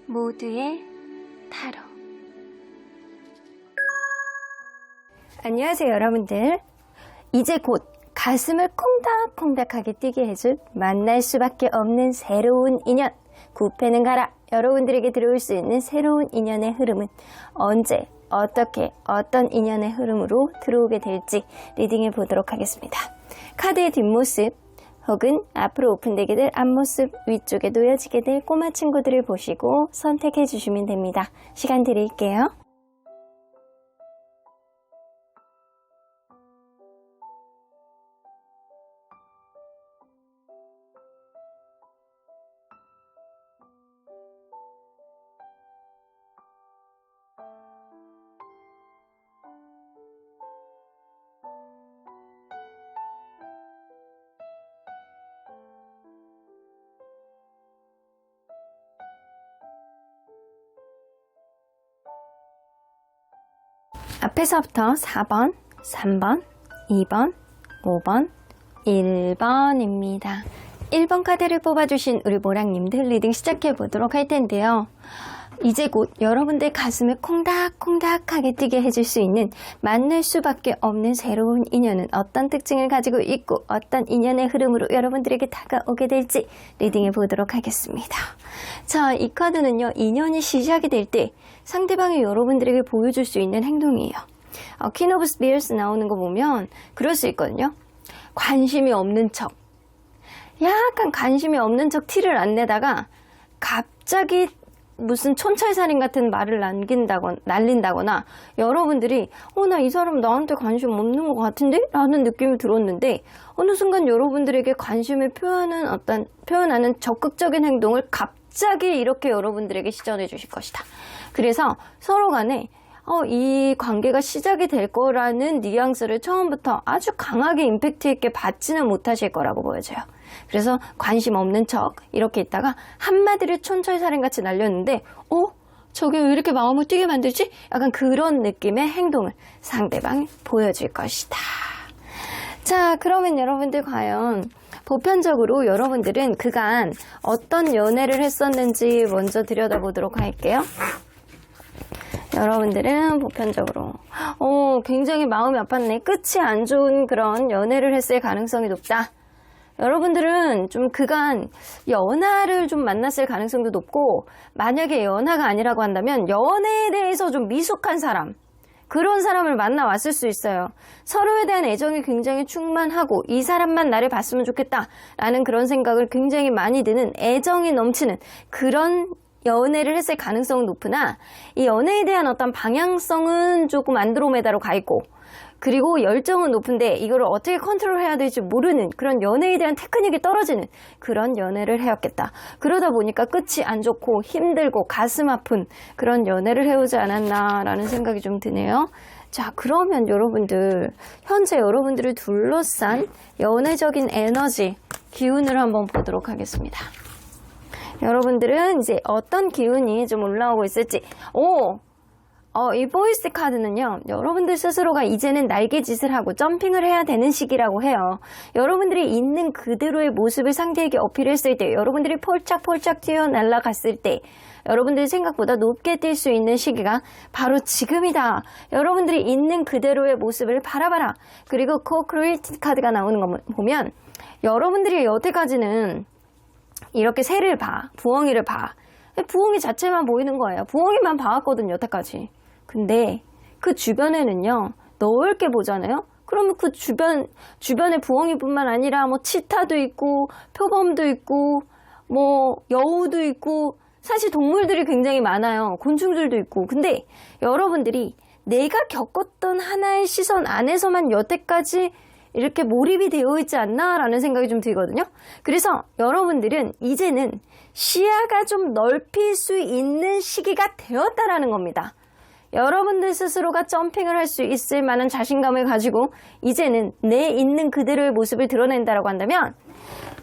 모두의 타로. 안녕하세요, 여러분들. 이제 곧 가슴을 콩닥콩닥하게 뛰게 해줄 만날 수밖에 없는 새로운 인연, 구패는 가라. 여러분들에게 들어올 수 있는 새로운 인연의 흐름은 언제, 어떻게, 어떤 인연의 흐름으로 들어오게 될지 리딩해 보도록 하겠습니다. 카드의 뒷모습 혹은 앞으로 오픈되게 될 앞모습, 위쪽에 놓여지게 될 꼬마 친구들을 보시고 선택해 주시면 됩니다. 시간 드릴게요. 앞에서부터 4번, 3번, 2번, 5번, 1번입니다. 1번 카드를 뽑아주신 우리 모랑님들 리딩 시작해 보도록 할 텐데요. 이제 곧 여러분들 가슴을 콩닥콩닥하게 뛰게 해줄 수 있는 만날 수밖에 없는 새로운 인연은 어떤 특징을 가지고 있고 어떤 인연의 흐름으로 여러분들에게 다가오게 될지 리딩해 보도록 하겠습니다. 자, 이 카드는요, 인연이 시작이 될 때 상대방이 여러분들에게 보여줄 수 있는 행동이에요. 퀸 오브 스피어스 나오는 거 보면 그럴 수 있거든요. 관심이 없는 척, 약간 관심이 없는 척 티를 안 내다가 갑자기 무슨 촌철살인 같은 말을 날린다거나 여러분들이 나 이 사람 나한테 관심 없는 것 같은데? 라는 느낌이 들었는데 어느 순간 여러분들에게 관심을 표현하는 적극적인 행동을 갑자기 이렇게 여러분들에게 시전해 주실 것이다. 그래서 서로 간에 이 관계가 시작이 될 거라는 뉘앙스를 처음부터 아주 강하게 임팩트 있게 받지는 못하실 거라고 보여져요. 그래서 관심 없는 척 이렇게 있다가 한마디를 촌철살인같이 날렸는데 저게 왜 이렇게 마음을 뛰게 만들지? 약간 그런 느낌의 행동을 상대방이 보여줄 것이다. 자, 그러면 여러분들 과연 보편적으로 여러분들은 그간 어떤 연애를 했었는지 먼저 들여다보도록 할게요. 여러분들은 보편적으로 굉장히 마음이 아팠네, 끝이 안 좋은 그런 연애를 했을 가능성이 높다. 여러분들은 좀 그간 연하를 좀 만났을 가능성도 높고, 만약에 연하가 아니라고 한다면 연애에 대해서 좀 미숙한 사람, 그런 사람을 만나왔을 수 있어요. 서로에 대한 애정이 굉장히 충만하고 이 사람만 나를 봤으면 좋겠다 라는 그런 생각을 굉장히 많이 드는, 애정이 넘치는 그런 연애를 했을 가능성은 높으나 이 연애에 대한 어떤 방향성은 조금 안드로메다로 가 있고, 그리고 열정은 높은데 이거를 어떻게 컨트롤해야 될지 모르는 그런 연애에 대한 테크닉이 떨어지는 그런 연애를 해왔겠다. 그러다 보니까 끝이 안 좋고 힘들고 가슴 아픈 그런 연애를 해오지 않았나라는 생각이 좀 드네요. 자, 그러면 여러분들, 현재 여러분들을 둘러싼 연애적인 에너지, 기운을 한번 보도록 하겠습니다. 여러분들은 이제 어떤 기운이 좀 올라오고 있을지. 이 보이스 카드는요, 여러분들 스스로가 이제는 날개짓을 하고 점핑을 해야 되는 시기라고 해요. 여러분들이 있는 그대로의 모습을 상대에게 어필했을 때, 여러분들이 폴짝폴짝 뛰어 날아갔을 때, 여러분들이 생각보다 높게 뛸 수 있는 시기가 바로 지금이다. 여러분들이 있는 그대로의 모습을 바라봐라. 그리고 co-create 카드가 나오는 거 보면 여러분들이 여태까지는 이렇게 새를 봐, 부엉이를 봐. 부엉이 자체만 보이는 거예요. 부엉이만 봐왔거든요, 여태까지. 근데 그 주변에는요, 넓게 보잖아요? 그러면 그 주변에 부엉이뿐만 아니라 치타도 있고, 표범도 있고, 여우도 있고, 사실 동물들이 굉장히 많아요. 곤충들도 있고. 근데 여러분들이 내가 겪었던 하나의 시선 안에서만 여태까지 이렇게 몰입이 되어 있지 않나 라는 생각이 좀 들거든요. 그래서 여러분들은 이제는 시야가 좀 넓힐 수 있는 시기가 되었다라는 겁니다. 여러분들 스스로가 점핑을 할 수 있을 만한 자신감을 가지고 이제는 내 있는 그대로의 모습을 드러낸다라고 한다면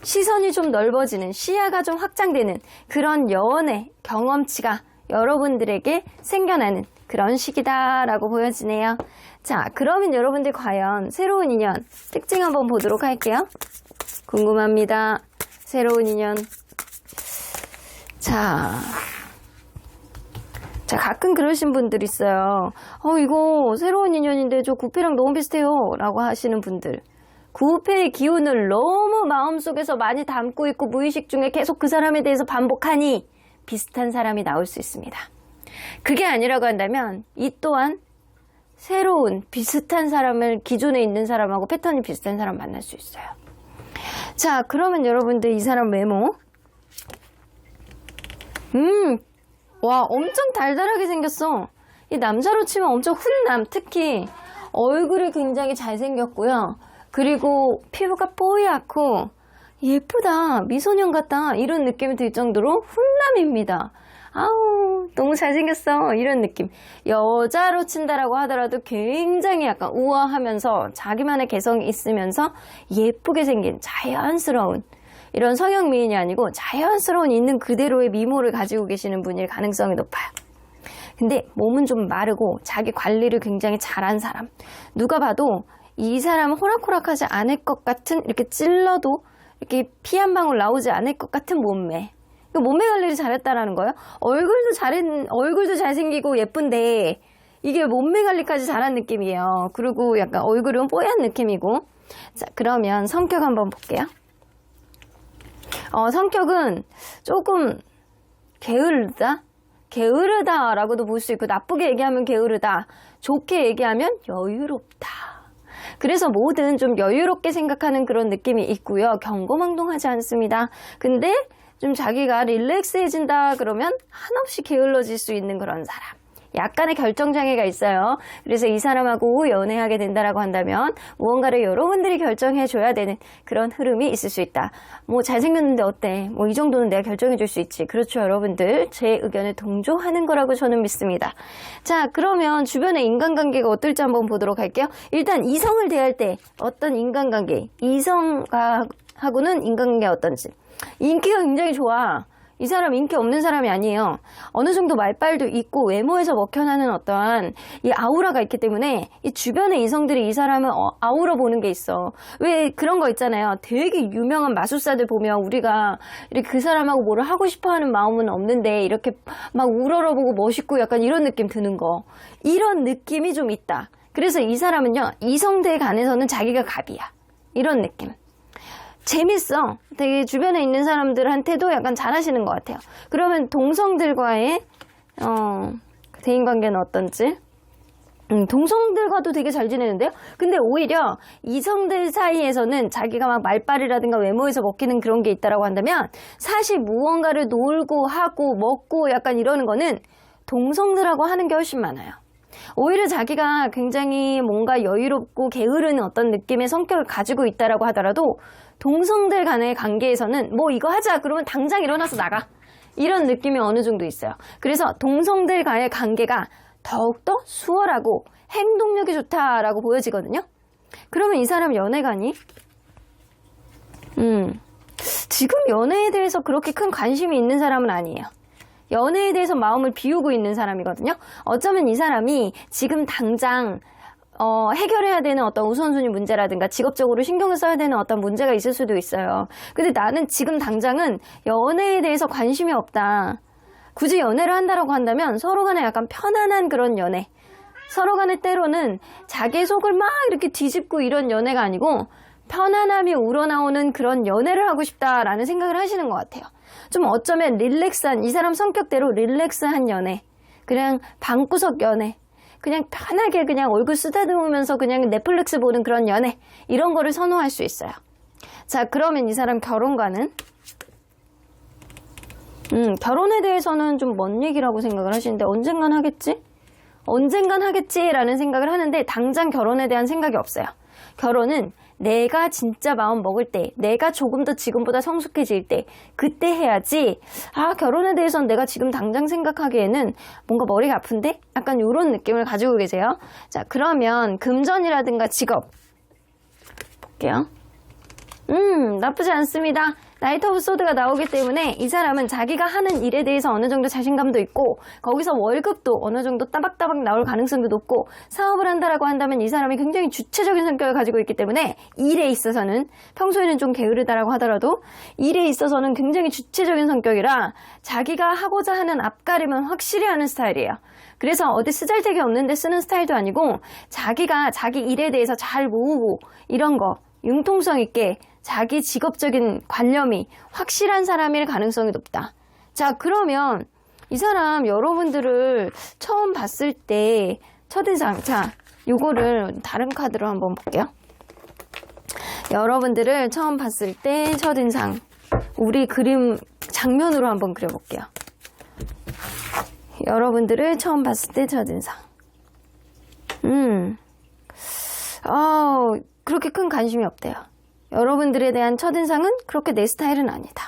시선이 좀 넓어지는, 시야가 좀 확장되는 그런 연애 경험치가 여러분들에게 생겨나는 그런 시기다라고 보여지네요. 자, 그러면 여러분들 과연 새로운 인연 특징 한번 보도록 할게요. 궁금합니다. 새로운 인연. 자, 자, 가끔 그러신 분들 있어요. 이거 새로운 인연인데 저 구패랑 너무 비슷해요. 라고 하시는 분들. 구패의 기운을 너무 마음속에서 많이 담고 있고 무의식 중에 계속 그 사람에 대해서 반복하니 비슷한 사람이 나올 수 있습니다. 그게 아니라고 한다면 이 또한 새로운 비슷한 사람을 기존에 있는 사람하고 패턴이 비슷한 사람 만날 수 있어요. 자, 그러면 여러분들 이 사람 외모. 와, 엄청 달달하게 생겼어. 이 남자로 치면 엄청 훈남, 특히 얼굴이 굉장히 잘생겼고요. 그리고 피부가 뽀얗고 예쁘다, 미소년 같다 이런 느낌이 들 정도로 훈남입니다. 아우, 너무 잘생겼어 이런 느낌. 여자로 친다라고 하더라도 굉장히 약간 우아하면서 자기만의 개성이 있으면서 예쁘게 생긴 자연스러운 이런 성형 미인이 아니고 자연스러운 있는 그대로의 미모를 가지고 계시는 분일 가능성이 높아요. 근데 몸은 좀 마르고 자기 관리를 굉장히 잘한 사람. 누가 봐도 이 사람은 호락호락하지 않을 것 같은, 이렇게 찔러도 이렇게 피 한 방울 나오지 않을 것 같은 몸매. 몸매 관리를 잘했다라는 거예요. 얼굴도 잘생기고 예쁜데 이게 몸매 관리까지 잘한 느낌이에요. 그리고 약간 얼굴은 뽀얀 느낌이고. 자, 그러면 성격 한번 볼게요. 성격은 조금 게으르다라고도 볼 수 있고, 나쁘게 얘기하면 게으르다, 좋게 얘기하면 여유롭다. 그래서 뭐든 좀 여유롭게 생각하는 그런 느낌이 있고요. 경거망동하지 않습니다. 근데 좀 자기가 릴렉스해진다 그러면 한없이 게을러질 수 있는 그런 사람. 약간의 결정장애가 있어요. 그래서 이 사람하고 연애하게 된다라고 한다면 무언가를 여러분들이 결정해줘야 되는 그런 흐름이 있을 수 있다. 뭐 잘생겼는데 어때? 뭐 이 정도는 내가 결정해줄 수 있지. 그렇죠, 여러분들. 제 의견에 동조하는 거라고 저는 믿습니다. 자, 그러면 주변의 인간관계가 어떨지 한번 보도록 할게요. 일단 이성을 대할 때 어떤 인간관계, 이성하고는 인간관계가 어떤지. 인기가 굉장히 좋아. 이 사람 인기 없는 사람이 아니에요. 어느 정도 말빨도 있고 외모에서 먹혀나는 어떠한 이 아우라가 있기 때문에 이 주변의 이성들이 이 사람을 아우러 보는 게 있어. 왜 그런 거 있잖아요. 되게 유명한 마술사들 보면 우리가 이렇게 그 사람하고 뭐를 하고 싶어 하는 마음은 없는데 이렇게 막 우러러보고 멋있고 약간 이런 느낌 드는 거. 이런 느낌이 좀 있다. 그래서 이 사람은요, 이성들에 관해서는 자기가 갑이야. 이런 느낌. 재밌어. 되게 주변에 있는 사람들한테도 약간 잘하시는 것 같아요. 그러면 동성들과의 대인관계는 어떤지? 동성들과도 되게 잘 지내는데요. 근데 오히려 이성들 사이에서는 자기가 막 말빨이라든가 외모에서 먹히는 그런 게 있다라고 한다면 사실 무언가를 놀고 하고 먹고 약간 이러는 거는 동성들하고 하는 게 훨씬 많아요. 오히려 자기가 굉장히 뭔가 여유롭고 게으르는 어떤 느낌의 성격을 가지고 있다라고 하더라도 동성들 간의 관계에서는 뭐 이거 하자 그러면 당장 일어나서 나가, 이런 느낌이 어느 정도 있어요. 그래서 동성들 간의 관계가 더욱더 수월하고 행동력이 좋다라고 보여지거든요. 그러면 이 사람 연애관이 지금 연애에 대해서 그렇게 큰 관심이 있는 사람은 아니에요. 연애에 대해서 마음을 비우고 있는 사람이거든요. 어쩌면 이 사람이 지금 당장 해결해야 되는 어떤 우선순위 문제라든가 직업적으로 신경을 써야 되는 어떤 문제가 있을 수도 있어요. 근데 나는 지금 당장은 연애에 대해서 관심이 없다. 굳이 연애를 한다라고 한다면 서로 간에 약간 편안한 그런 연애, 서로 간에 때로는 자기 속을 막 이렇게 뒤집고 이런 연애가 아니고 편안함이 우러나오는 그런 연애를 하고 싶다라는 생각을 하시는 것 같아요. 좀 어쩌면 릴렉스한, 이 사람 성격대로 릴렉스한 연애, 그냥 방구석 연애, 그냥 편하게 그냥 얼굴 쓰다듬으면서 그냥 넷플릭스 보는 그런 연애, 이런 거를 선호할 수 있어요. 자, 그러면 이 사람 결혼과는? 결혼에 대해서는 좀 먼 얘기라고 생각을 하시는데 언젠간 하겠지? 언젠간 하겠지라는 생각을 하는데 당장 결혼에 대한 생각이 없어요. 결혼은 내가 진짜 마음 먹을 때, 내가 조금 더 지금보다 성숙해질 때, 그때 해야지. 결혼에 대해서는 내가 지금 당장 생각하기에는 뭔가 머리가 아픈데? 약간 이런 느낌을 가지고 계세요. 자, 그러면 금전이라든가 직업 볼게요. 나쁘지 않습니다. 나이트 오브 소드가 나오기 때문에 이 사람은 자기가 하는 일에 대해서 어느 정도 자신감도 있고 거기서 월급도 어느 정도 따박따박 나올 가능성도 높고 사업을 한다라고 한다면 이 사람이 굉장히 주체적인 성격을 가지고 있기 때문에 일에 있어서는 평소에는 좀 게으르다라고 하더라도 일에 있어서는 굉장히 주체적인 성격이라 자기가 하고자 하는 앞가림은 확실히 하는 스타일이에요. 그래서 어디 쓰잘데기 없는데 쓰는 스타일도 아니고 자기가 자기 일에 대해서 잘 모으고 이런 거 융통성 있게 자기 직업적인 관념이 확실한 사람일 가능성이 높다. 자, 그러면 이 사람 여러분들을 처음 봤을 때 첫인상, 자, 요거를 다른 카드로 한번 볼게요. 여러분들을 처음 봤을 때 첫인상, 우리 그림 장면으로 한번 그려볼게요. 여러분들을 처음 봤을 때 첫인상. 그렇게 큰 관심이 없대요. 여러분들에 대한 첫인상은 그렇게 내 스타일은 아니다.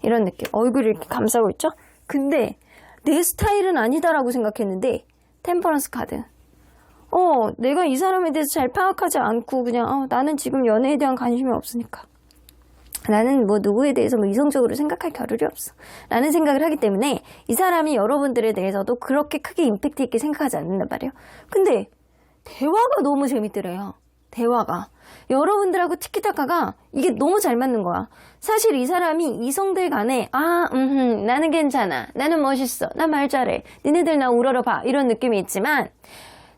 이런 느낌. 얼굴을 이렇게 감싸고 있죠? 근데 내 스타일은 아니다라고 생각했는데 템퍼런스 카드. 내가 이 사람에 대해서 잘 파악하지 않고 그냥 나는 지금 연애에 대한 관심이 없으니까. 나는 뭐 누구에 대해서 뭐 이성적으로 생각할 겨를이 없어. 라는 생각을 하기 때문에 이 사람이 여러분들에 대해서도 그렇게 크게 임팩트 있게 생각하지 않는단 말이에요. 근데 대화가 너무 재밌더래요. 대화가. 여러분들하고 티키타카가 이게 너무 잘 맞는 거야. 사실 이 사람이 이성들 간에 나는 괜찮아. 나는 멋있어. 나 말 잘해. 니네들 나 우러러봐. 이런 느낌이 있지만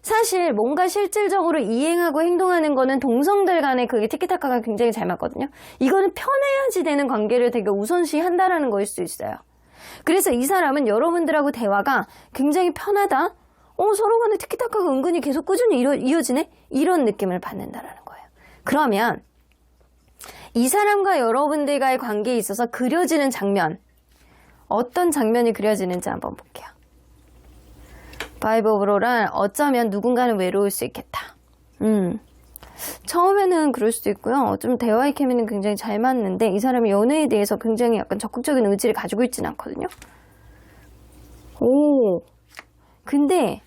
사실 뭔가 실질적으로 이행하고 행동하는 거는 동성들 간에 그게 티키타카가 굉장히 잘 맞거든요. 이거는 편해야지 되는 관계를 되게 우선시한다라는 거일 수 있어요. 그래서 이 사람은 여러분들하고 대화가 굉장히 편하다. 서로 간에 티키타카가 은근히 계속 꾸준히 이어지네? 이런 느낌을 받는다라는 거예요. 그러면 이 사람과 여러분들과의 관계에 있어서 그려지는 장면, 어떤 장면이 그려지는지 한번 볼게요. 파이브 오브 로란 어쩌면 누군가는 외로울 수 있겠다. 처음에는 그럴 수도 있고요. 좀 대화의 케미는 굉장히 잘 맞는데 이 사람이 연애에 대해서 굉장히 약간 적극적인 의지를 가지고 있지는 않거든요. 근데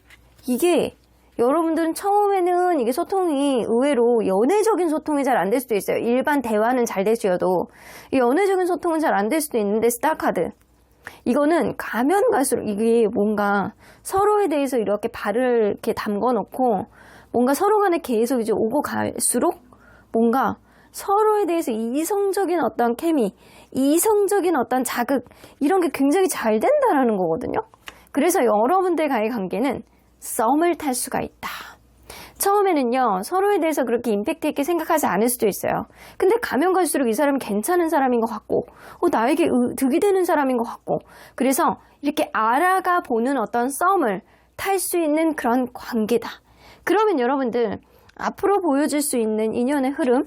이게 여러분들은 처음에는 이게 소통이 의외로 연애적인 소통이 잘 안 될 수도 있어요. 일반 대화는 잘 되셔도 이 연애적인 소통은 잘 안 될 수도 있는데 스타카드 이거는 가면 갈수록 이게 뭔가 서로에 대해서 이렇게 발을 이렇게 담궈 놓고 뭔가 서로 간에 계속 이제 오고 갈수록 뭔가 서로에 대해서 이성적인 어떤 케미, 이성적인 어떤 자극 이런 게 굉장히 잘 된다라는 거거든요. 그래서 여러분들과의 관계는 썸을 탈 수가 있다. 처음에는요, 서로에 대해서 그렇게 임팩트 있게 생각하지 않을 수도 있어요. 근데 가면 갈수록 이 사람은 괜찮은 사람인 것 같고, 나에게 득이 되는 사람인 것 같고, 그래서 이렇게 알아가 보는 어떤 썸을 탈 수 있는 그런 관계다. 그러면 여러분들, 앞으로 보여줄 수 있는 인연의 흐름,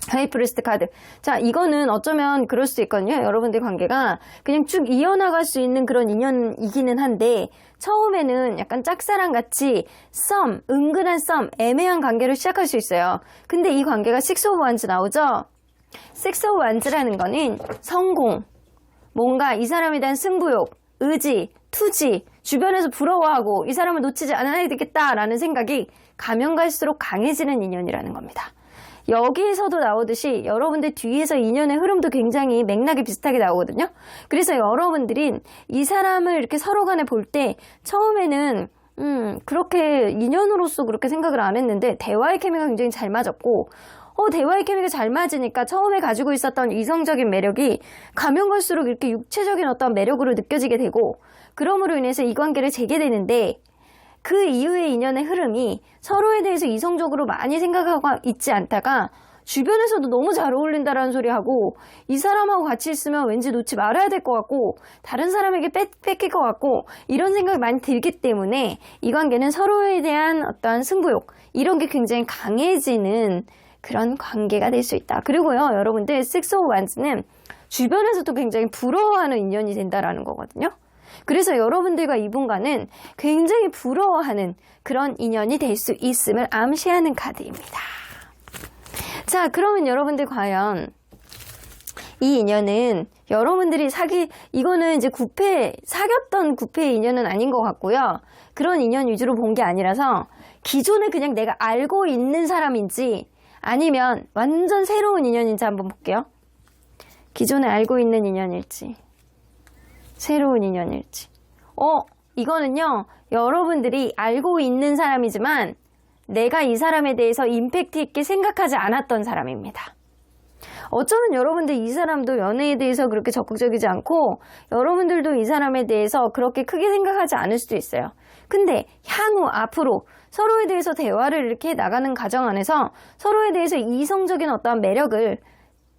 하이프리스트 카드. 자, 이거는 어쩌면 그럴 수 있거든요. 여러분들 관계가 그냥 쭉 이어나갈 수 있는 그런 인연이기는 한데 처음에는 약간 짝사랑같이 썸, 은근한 썸, 애매한 관계로 시작할 수 있어요. 근데 이 관계가 식스 오브 완즈 나오죠? 식스 오브 완즈라는 거는 성공, 뭔가 이 사람에 대한 승부욕, 의지, 투지, 주변에서 부러워하고 이 사람을 놓치지 않아야 되겠다라는 생각이 가면 갈수록 강해지는 인연이라는 겁니다. 여기에서도 나오듯이 여러분들 뒤에서 인연의 흐름도 굉장히 맥락이 비슷하게 나오거든요. 그래서 여러분들이 이 사람을 이렇게 서로 간에 볼 때 처음에는 그렇게 인연으로서 그렇게 생각을 안 했는데 대화의 케미가 굉장히 잘 맞았고 대화의 케미가 잘 맞으니까 처음에 가지고 있었던 이성적인 매력이 가면 갈수록 이렇게 육체적인 어떤 매력으로 느껴지게 되고 그럼으로 인해서 이 관계를 재개되는데 그 이후의 인연의 흐름이 서로에 대해서 이성적으로 많이 생각하고 있지 않다가 주변에서도 너무 잘 어울린다라는 소리 하고 이 사람하고 같이 있으면 왠지 놓지 말아야 될 것 같고 다른 사람에게 뺏길 것 같고 이런 생각이 많이 들기 때문에 이 관계는 서로에 대한 어떤 승부욕 이런 게 굉장히 강해지는 그런 관계가 될 수 있다. 그리고요 여러분들 식스 오브 완즈는 주변에서도 굉장히 부러워하는 인연이 된다라는 거거든요. 그래서 여러분들과 이분과는 굉장히 부러워하는 그런 인연이 될 수 있음을 암시하는 카드입니다. 자, 그러면 여러분들 과연 이 인연은 여러분들이 이거는 이제 사귀었던 구패의 인연은 아닌 것 같고요. 그런 인연 위주로 본 게 아니라서 기존에 그냥 내가 알고 있는 사람인지 아니면 완전 새로운 인연인지 한번 볼게요. 기존에 알고 있는 인연일지, 새로운 인연일지. 이거는요, 여러분들이 알고 있는 사람이지만 내가 이 사람에 대해서 임팩트 있게 생각하지 않았던 사람입니다. 어쩌면 여러분들 이 사람도 연애에 대해서 그렇게 적극적이지 않고 여러분들도 이 사람에 대해서 그렇게 크게 생각하지 않을 수도 있어요. 근데 향후 앞으로 서로에 대해서 대화를 이렇게 나가는 과정 안에서 서로에 대해서 이성적인 어떠한 매력을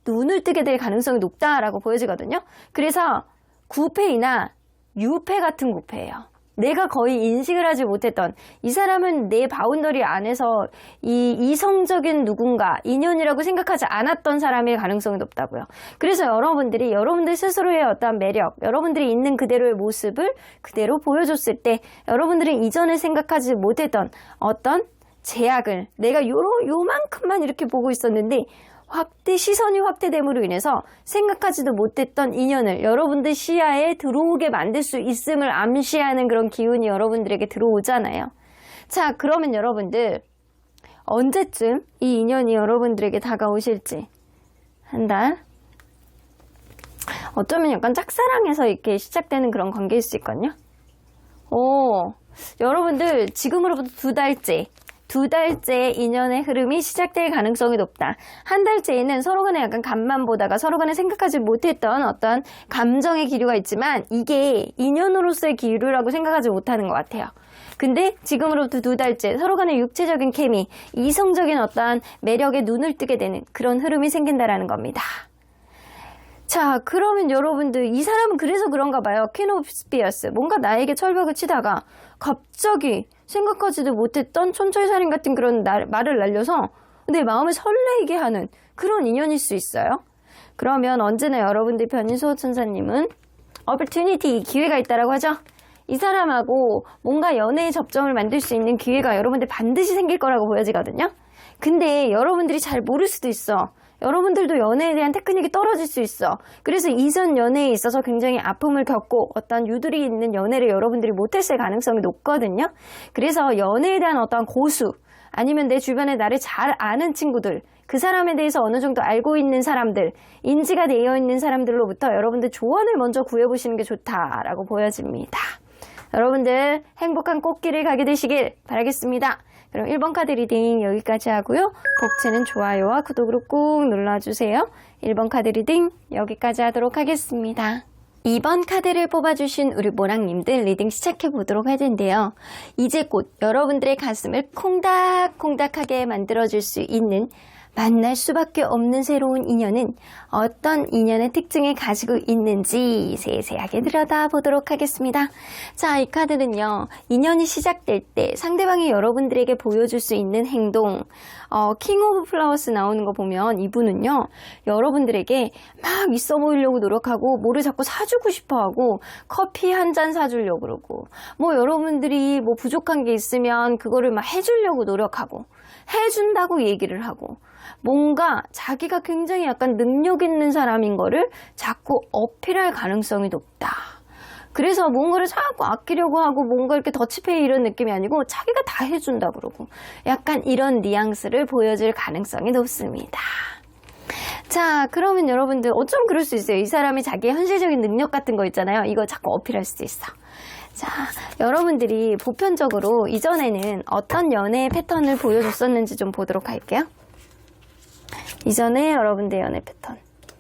눈을 뜨게 될 가능성이 높다라고 보여지거든요. 그래서 구패이나 유패 같은 구패예요. 내가 거의 인식을 하지 못했던 이 사람은 내 바운더리 안에서 이 이성적인 누군가 인연이라고 생각하지 않았던 사람일 가능성이 높다고요. 그래서 여러분들이 여러분들 스스로의 어떤 매력, 여러분들이 있는 그대로의 모습을 그대로 보여줬을 때 여러분들이 이전에 생각하지 못했던 어떤 제약을 내가 요만큼만 이렇게 보고 있었는데 시선이 확대됨으로 인해서 생각하지도 못했던 인연을 여러분들 시야에 들어오게 만들 수 있음을 암시하는 그런 기운이 여러분들에게 들어오잖아요. 자, 그러면 여러분들 언제쯤 이 인연이 여러분들에게 다가오실지 한 달? 어쩌면 약간 짝사랑에서 이렇게 시작되는 그런 관계일 수 있거든요. 여러분들 지금으로부터 2달째 인연의 흐름이 시작될 가능성이 높다. 한 달째에는 서로 간에 약간 간만 보다가 서로 간에 생각하지 못했던 어떤 감정의 기류가 있지만 이게 인연으로서의 기류라고 생각하지 못하는 것 같아요. 근데 지금으로부터 2달째 서로 간의 육체적인 케미, 이성적인 어떠한 매력에 눈을 뜨게 되는 그런 흐름이 생긴다라는 겁니다. 자, 그러면 여러분들 이 사람은 그래서 그런가 봐요. 퀸 오브 스피어스. 뭔가 나에게 철벽을 치다가 갑자기 생각하지도 못했던 촌철살인 같은 그런 말을 날려서 내 마음을 설레게 하는 그런 인연일 수 있어요. 그러면 언제나 여러분들 편인 수호천사님은 opportunity, 기회가 있다라고 하죠. 이 사람하고 뭔가 연애의 접점을 만들 수 있는 기회가 여러분들 반드시 생길 거라고 보여지거든요. 근데 여러분들이 잘 모를 수도 있어. 여러분들도 연애에 대한 테크닉이 떨어질 수 있어. 그래서 이전 연애에 있어서 굉장히 아픔을 겪고 어떤 유들이 있는 연애를 여러분들이 못했을 가능성이 높거든요. 그래서 연애에 대한 어떤 고수 아니면 내 주변에 나를 잘 아는 친구들, 그 사람에 대해서 어느 정도 알고 있는 사람들, 인지가 되어 있는 사람들로부터 여러분들 조언을 먼저 구해보시는 게 좋다라고 보여집니다. 여러분들 행복한 꽃길을 가게 되시길 바라겠습니다. 그럼 1번 카드 리딩 여기까지 하고요. 복채는 좋아요와 구독으로 꾹 눌러주세요. 1번 카드 리딩 여기까지 하도록 하겠습니다. 2번 카드를 뽑아주신 우리 모랑님들 리딩 시작해 보도록 할 텐데요. 이제 곧 여러분들의 가슴을 콩닥콩닥하게 만들어줄 수 있는 만날 수밖에 없는 새로운 인연은 어떤 인연의 특징을 가지고 있는지 세세하게 들여다보도록 하겠습니다. 자, 이 카드는요. 인연이 시작될 때 상대방이 여러분들에게 보여줄 수 있는 행동, 킹 오브 플라워스 나오는 거 보면 이분은요. 여러분들에게 막 있어 보이려고 노력하고 뭐를 자꾸 사주고 싶어하고 커피 한 잔 사주려고 그러고 뭐 여러분들이 뭐 부족한 게 있으면 그거를 막 해주려고 노력하고 해준다고 얘기를 하고 뭔가 자기가 굉장히 약간 능력 있는 사람인 거를 자꾸 어필할 가능성이 높다. 그래서 뭔가를 자꾸 아끼려고 하고 뭔가 이렇게 더치페이 이런 느낌이 아니고 자기가 다 해준다 그러고 약간 이런 뉘앙스를 보여줄 가능성이 높습니다. 자, 그러면 여러분들 어쩜 그럴 수 있어요. 이 사람이 자기의 현실적인 능력 같은 거 있잖아요. 이거 자꾸 어필할 수도 있어. 자, 여러분들이 보편적으로 이전에는 어떤 연애의 패턴을 보여줬었는지 좀 보도록 할게요. 이전에 여러분들 연애 패턴.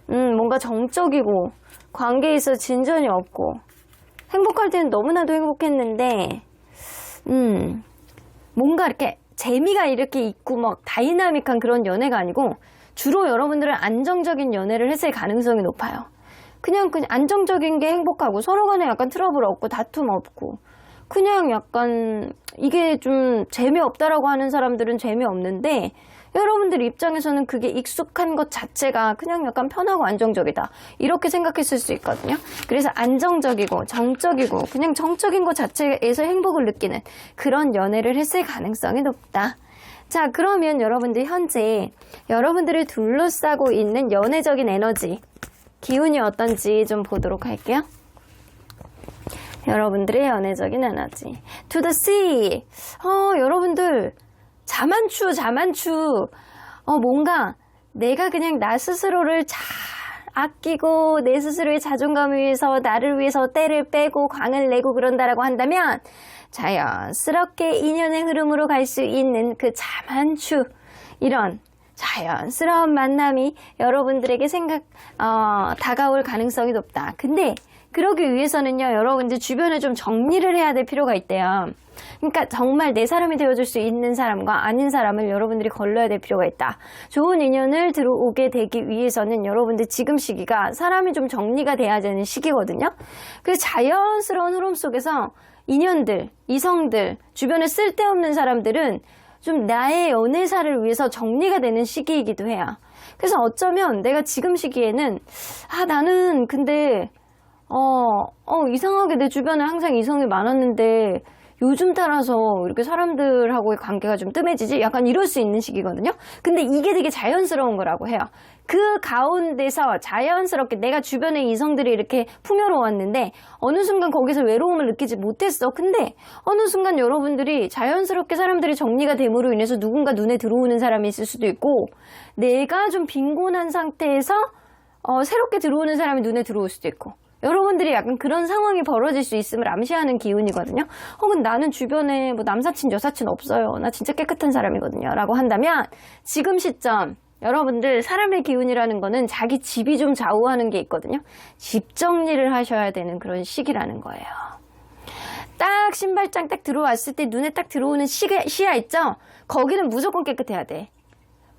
뭔가 정적이고 관계에 있어 진전이 없고 행복할 때는 너무나도 행복했는데 뭔가 이렇게 재미가 이렇게 있고 막 다이나믹한 그런 연애가 아니고 주로 여러분들은 안정적인 연애를 했을 가능성이 높아요. 그냥 안정적인 게 행복하고 서로 간에 약간 트러블 없고 다툼 없고 그냥 약간 이게 좀 재미없다라고 하는 사람들은 재미없는데 여러분들 입장에서는 그게 익숙한 것 자체가 그냥 약간 편하고 안정적이다. 이렇게 생각했을 수 있거든요. 그래서 안정적이고 정적이고 그냥 정적인 것 자체에서 행복을 느끼는 그런 연애를 했을 가능성이 높다. 자, 그러면 여러분들 현재 여러분들을 둘러싸고 있는 연애적인 에너지, 기운이 어떤지 좀 보도록 할게요. 여러분들의 연애적인 에너지. To the sea. 여러분들 자만추. 뭔가 내가 그냥 나 스스로를 잘 아끼고 내 스스로의 자존감을 위해서 나를 위해서 때를 빼고 광을 내고 그런다라고 한다면 자연스럽게 인연의 흐름으로 갈 수 있는 그 자만추 이런 자연스러운 만남이 여러분들에게 다가올 가능성이 높다. 근데 그러기 위해서는요, 여러분들 주변에 좀 정리를 해야 될 필요가 있대요. 그러니까 정말 내 사람이 되어줄 수 있는 사람과 아닌 사람을 여러분들이 걸러야 될 필요가 있다. 좋은 인연을 들어오게 되기 위해서는 여러분들 지금 시기가 사람이 좀 정리가 돼야 되는 시기거든요. 그래서 자연스러운 흐름 속에서 인연들, 이성들, 주변에 쓸데없는 사람들은 좀 나의 연애사를 위해서 정리가 되는 시기이기도 해요. 그래서 어쩌면 내가 지금 시기에는 나는 근데 이상하게 내 주변에 항상 이성이 많았는데 요즘 따라서 이렇게 사람들하고의 관계가 좀 뜸해지지? 약간 이럴 수 있는 시기거든요. 근데 이게 되게 자연스러운 거라고 해요. 그 가운데서 자연스럽게 내가 주변에 이성들이 이렇게 풍요로웠는데 어느 순간 거기서 외로움을 느끼지 못했어. 근데 어느 순간 여러분들이 자연스럽게 사람들이 정리가 됨으로 인해서 누군가 눈에 들어오는 사람이 있을 수도 있고 내가 좀 빈곤한 상태에서 새롭게 들어오는 사람이 눈에 들어올 수도 있고 여러분들이 약간 그런 상황이 벌어질 수 있음을 암시하는 기운이거든요. 혹은 나는 주변에 뭐 남사친, 여사친 없어요. 나 진짜 깨끗한 사람이거든요. 라고 한다면 지금 시점 여러분들 사람의 기운이라는 거는 자기 집이 좀 좌우하는 게 있거든요. 집 정리를 하셔야 되는 그런 시기라는 거예요. 딱 신발장 딱 들어왔을 때 눈에 딱 들어오는 시야 있죠? 거기는 무조건 깨끗해야 돼.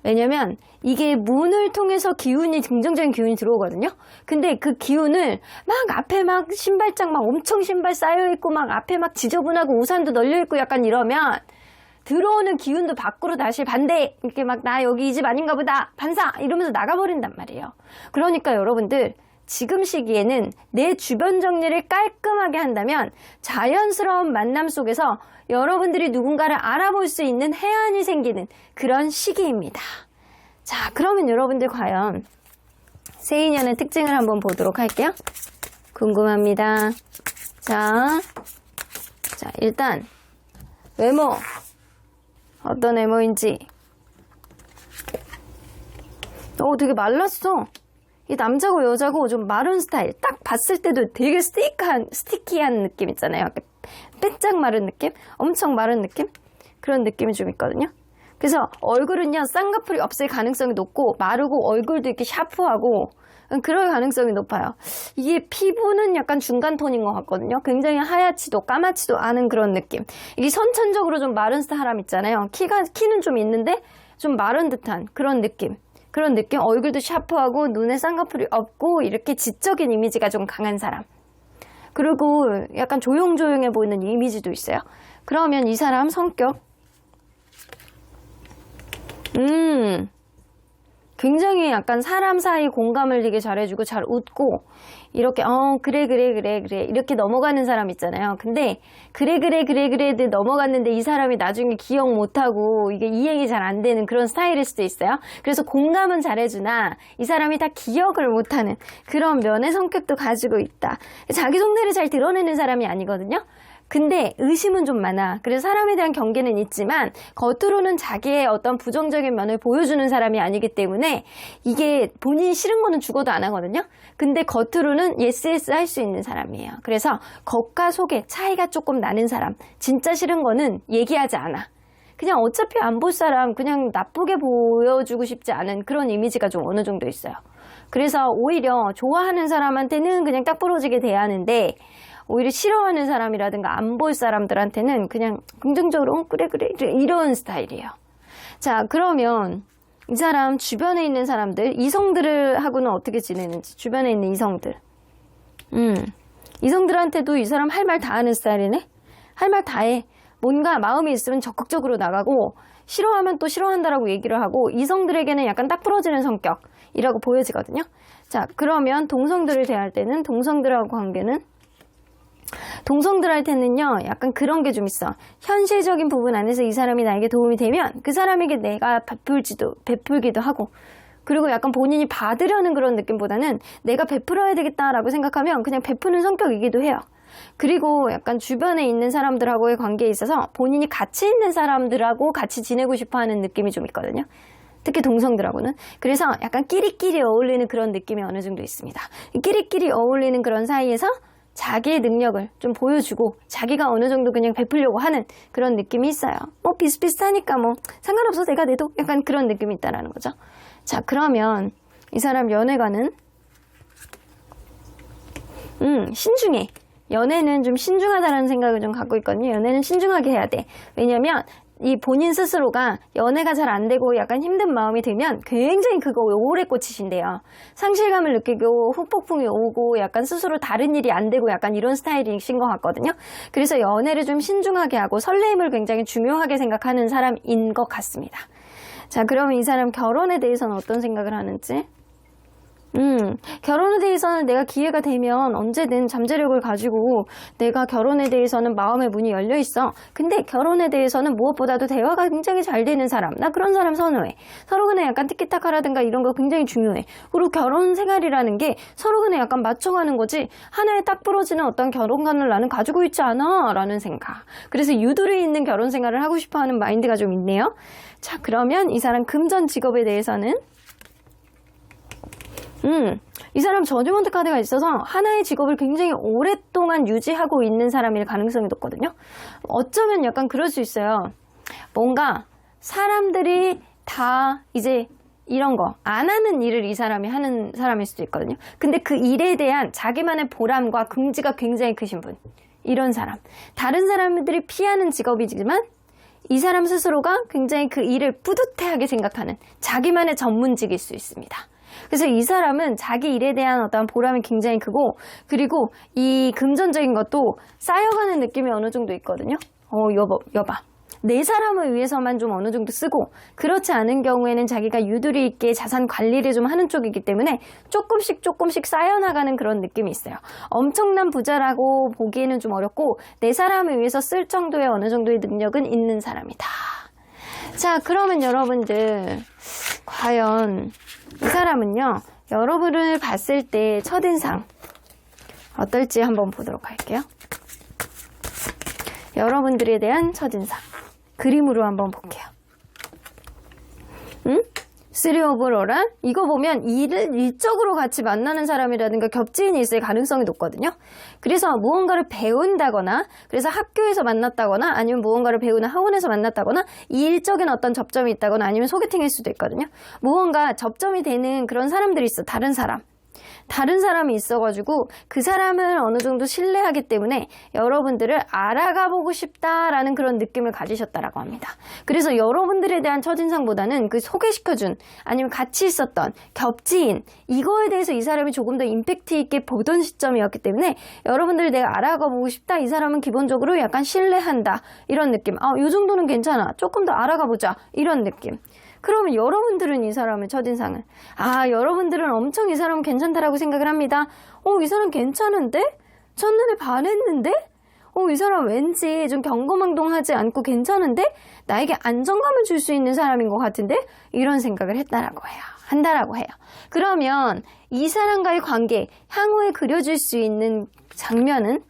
왜냐면 이게 문을 통해서 긍정적인 기운이 들어오거든요. 근데 그 기운을 막 앞에 막 신발장 막 엄청 신발 쌓여있고 막 앞에 막 지저분하고 우산도 널려있고 약간 이러면 들어오는 기운도 밖으로 다시 반대 이렇게 막 나 여기 이 집 아닌가 보다 반사 이러면서 나가버린단 말이에요. 그러니까 여러분들 지금 시기에는 내 주변 정리를 깔끔하게 한다면 자연스러운 만남 속에서 여러분들이 누군가를 알아볼 수 있는 해안이 생기는 그런 시기입니다. 자, 그러면 여러분들 과연 새인연의 특징을 한번 보도록 할게요. 궁금합니다. 자, 일단 외모 어떤 외모인지 되게 말랐어. 이 남자고 여자고 좀 마른 스타일 딱 봤을 때도 되게 스티키한 느낌 있잖아요. 빼짝 마른 느낌? 엄청 마른 느낌? 그런 느낌이 좀 있거든요. 그래서 얼굴은요 쌍꺼풀이 없을 가능성이 높고 마르고 얼굴도 이렇게 샤프하고 그럴 가능성이 높아요. 이게 피부는 약간 중간 톤인 것 같거든요. 굉장히 하얗지도 까맣지도 않은 그런 느낌. 이게 선천적으로 좀 마른 사람 있잖아요. 키는 좀 있는데 좀 마른 듯한 그런 느낌. 얼굴도 샤프하고 눈에 쌍꺼풀이 없고 이렇게 지적인 이미지가 좀 강한 사람. 그리고 약간 조용조용해 보이는 이미지도 있어요. 그러면 이 사람 성격 굉장히 약간 사람 사이 공감을 되게 잘해주고 잘 웃고 이렇게 그래 이렇게 넘어가는 사람 있잖아요. 근데 그래 넘어갔는데 이 사람이 나중에 기억 못하고 이게 이행이 잘 안 되는 그런 스타일일 수도 있어요. 그래서 공감은 잘해주나 이 사람이 다 기억을 못하는 그런 면의 성격도 가지고 있다. 자기 속내를 잘 드러내는 사람이 아니거든요. 근데 의심은 좀 많아. 그래서 사람에 대한 경계는 있지만 겉으로는 자기의 어떤 부정적인 면을 보여주는 사람이 아니기 때문에 이게 본인이 싫은 거는 죽어도 안 하거든요. 근데 겉으로는 yes 할 수 있는 사람이에요. 그래서 겉과 속의 차이가 조금 나는 사람. 진짜 싫은 거는 얘기하지 않아. 그냥 어차피 안 볼 사람 그냥 나쁘게 보여주고 싶지 않은 그런 이미지가 좀 어느 정도 있어요. 그래서 오히려 좋아하는 사람한테는 그냥 딱 부러지게 대하는데 오히려 싫어하는 사람이라든가 안 볼 사람들한테는 그냥 긍정적으로 그래 이런 스타일이에요. 자, 그러면 이 사람 주변에 있는 사람들 이성들을 하고는 어떻게 지내는지 주변에 있는 이성들 이성들한테도 이 사람 할 말 다 하는 스타일이네. 할 말 다 해. 뭔가 마음이 있으면 적극적으로 나가고 싫어하면 또 싫어한다라고 얘기를 하고 이성들에게는 약간 딱 부러지는 성격이라고 보여지거든요. 자, 그러면 동성들을 대할 때는 동성들하고 관계는 동성들한테는요 약간 그런 게 좀 있어. 현실적인 부분 안에서 이 사람이 나에게 도움이 되면 그 사람에게 내가 베풀기도 하고 그리고 약간 본인이 받으려는 그런 느낌보다는 내가 베풀어야 되겠다라고 생각하면 그냥 베푸는 성격이기도 해요. 그리고 약간 주변에 있는 사람들하고의 관계에 있어서 본인이 가치 있는 사람들하고 같이 지내고 싶어 하는 느낌이 좀 있거든요. 특히 동성들하고는. 그래서 약간 끼리끼리 어울리는 그런 느낌이 어느 정도 있습니다. 끼리끼리 어울리는 그런 사이에서 자기의 능력을 좀 보여주고 자기가 어느 정도 그냥 베풀려고 하는 그런 느낌이 있어요. 뭐 비슷비슷하니까 뭐 상관없어 내가 내도 약간 그런 느낌이 있다라는 거죠. 자, 그러면 이 사람 연애관은 신중해. 연애는 좀 신중하다라는 생각을 좀 갖고 있거든요. 연애는 신중하게 해야 돼. 왜냐면 이 본인 스스로가 연애가 잘 안 되고 약간 힘든 마음이 들면 굉장히 그거 오래 꽂히신대요. 상실감을 느끼고 후폭풍이 오고 약간 스스로 다른 일이 안 되고 약간 이런 스타일이신 것 같거든요. 그래서 연애를 좀 신중하게 하고 설레임을 굉장히 중요하게 생각하는 사람인 것 같습니다. 자, 그러면 이 사람 결혼에 대해서는 어떤 생각을 하는지? 결혼에 대해서는 내가 기회가 되면 언제든 잠재력을 가지고 내가 결혼에 대해서는 마음의 문이 열려 있어. 근데 결혼에 대해서는 무엇보다도 대화가 굉장히 잘 되는 사람. 나 그런 사람 선호해. 서로 간에 약간 티키타카라든가 이런 거 굉장히 중요해. 그리고 결혼 생활이라는 게 서로 간에 약간 맞춰가는 거지 하나에 딱 부러지는 어떤 결혼관을 나는 가지고 있지 않아 라는 생각. 그래서 유도리 있는 결혼 생활을 하고 싶어하는 마인드가 좀 있네요. 자, 그러면 이 사람 금전 직업에 대해서는 이 사람 저지먼트 카드가 있어서 하나의 직업을 굉장히 오랫동안 유지하고 있는 사람일 가능성이 높거든요. 어쩌면 약간 그럴 수 있어요. 뭔가 사람들이 다 이제 이런 거 안 하는 일을 이 사람이 하는 사람일 수도 있거든요. 근데 그 일에 대한 자기만의 보람과 긍지가 굉장히 크신 분. 이런 사람. 다른 사람들이 피하는 직업이지만 이 사람 스스로가 굉장히 그 일을 뿌듯해하게 생각하는 자기만의 전문직일 수 있습니다. 그래서 이 사람은 자기 일에 대한 어떤 보람이 굉장히 크고 그리고 이 금전적인 것도 쌓여가는 느낌이 어느 정도 있거든요. 여봐. 내 사람을 위해서만 좀 어느 정도 쓰고 그렇지 않은 경우에는 자기가 유두리 있게 자산 관리를 좀 하는 쪽이기 때문에 조금씩 쌓여나가는 그런 느낌이 있어요. 엄청난 부자라고 보기에는 좀 어렵고 내 사람을 위해서 쓸 정도의 어느 정도의 능력은 있는 사람이다. 자, 그러면 여러분들 과연 이 사람은요, 여러분을 봤을 때 첫인상 어떨지 한번 보도록 할게요. 여러분들에 대한 첫인상 그림으로 한번 볼게요. 쓰리 오브 로란 이거 보면 일적으로 같이 만나는 사람이라든가 겹지인이 있을 가능성이 높거든요. 그래서 무언가를 배운다거나 그래서 학교에서 만났다거나 아니면 무언가를 배우는 학원에서 만났다거나 일적인 어떤 접점이 있다거나 아니면 소개팅일 수도 있거든요. 무언가 접점이 되는 그런 사람들이 있어. 다른 사람이 있어가지고 그 사람을 어느 정도 신뢰하기 때문에 여러분들을 알아가 보고 싶다라는 그런 느낌을 가지셨다라고 합니다. 그래서 여러분들에 대한 첫인상보다는 그 소개시켜준 아니면 같이 있었던 겹지인 이거에 대해서 이 사람이 조금 더 임팩트 있게 보던 시점이었기 때문에 여러분들을 내가 알아가 보고 싶다. 이 사람은 기본적으로 약간 신뢰한다. 이런 느낌. 이 정도는 괜찮아. 조금 더 알아가 보자. 이런 느낌. 그러면 여러분들은 이 사람의 첫인상을 여러분들은 엄청 이 사람 괜찮다라고 생각을 합니다. 이 사람 괜찮은데? 첫눈에 반했는데? 이 사람 왠지 좀 경거망동하지 않고 괜찮은데? 나에게 안정감을 줄 수 있는 사람인 것 같은데? 이런 생각을 한다라고 해요. 그러면 이 사람과의 관계, 향후에 그려질 수 있는 장면은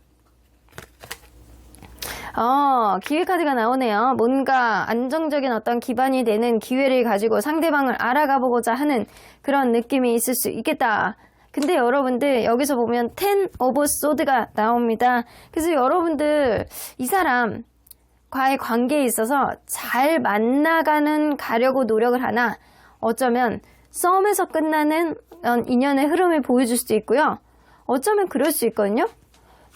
기회카드가 나오네요. 뭔가 안정적인 어떤 기반이 되는 기회를 가지고 상대방을 알아가 보고자 하는 그런 느낌이 있을 수 있겠다. 근데 여러분들 여기서 보면 10 오브 소드가 나옵니다. 그래서 여러분들 이 사람과의 관계에 있어서 잘 가려고 노력을 하나 어쩌면 썸에서 끝나는 인연의 흐름을 보여줄 수도 있고요. 어쩌면 그럴 수 있거든요.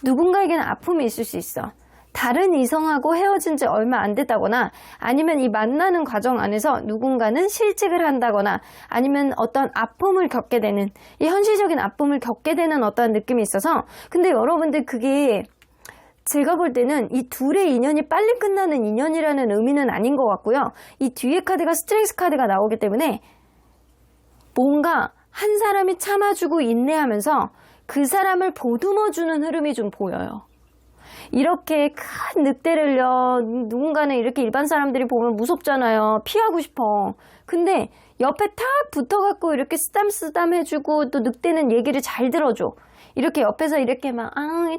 누군가에게는 아픔이 있을 수 있어. 다른 이성하고 헤어진 지 얼마 안 됐다거나 아니면 이 만나는 과정 안에서 누군가는 실직을 한다거나 아니면 어떤 아픔을 겪게 되는 이 현실적인 아픔을 겪게 되는 어떤 느낌이 있어서 근데 여러분들 그게 제가 볼 때는 이 둘의 인연이 빨리 끝나는 인연이라는 의미는 아닌 것 같고요. 이 뒤에 카드가 스트레스 카드가 나오기 때문에 뭔가 한 사람이 참아주고 인내하면서 그 사람을 보듬어주는 흐름이 좀 보여요. 이렇게 큰 늑대를요, 누군가는 이렇게 일반 사람들이 보면 무섭잖아요. 피하고 싶어. 근데 옆에 탁 붙어갖고 이렇게 쓰담쓰담 해주고 또 늑대는 얘기를 잘 들어줘. 이렇게 옆에서 이렇게 막,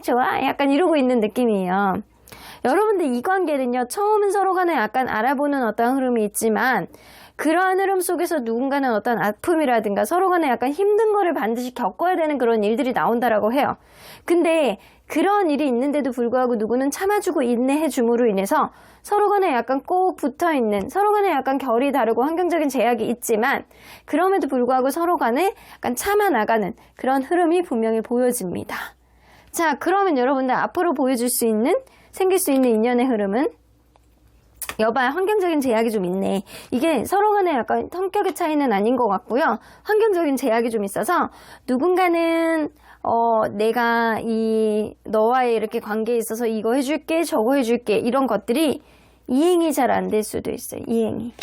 좋아. 약간 이러고 있는 느낌이에요. 여러분들 이 관계는요, 처음은 서로 간에 약간 알아보는 어떤 흐름이 있지만 그러한 흐름 속에서 누군가는 어떤 아픔이라든가 서로 간에 약간 힘든 거를 반드시 겪어야 되는 그런 일들이 나온다라고 해요. 근데 그런 일이 있는데도 불구하고 누구는 참아주고 인내해줌으로 인해서 서로 간에 약간 꼭 붙어있는, 서로 간에 약간 결이 다르고 환경적인 제약이 있지만 그럼에도 불구하고 서로 간에 약간 참아나가는 그런 흐름이 분명히 보여집니다. 자, 그러면 여러분들 앞으로 보여줄 수 있는, 생길 수 있는 인연의 흐름은 여봐야 환경적인 제약이 좀 있네. 이게 서로 간에 약간 성격의 차이는 아닌 것 같고요. 환경적인 제약이 좀 있어서 누군가는 내가 너와의 이렇게 관계에 있어서 이거 해줄게, 저거 해줄게 이런 것들이 이행이 잘 안 될 수도 있어요. 이행이.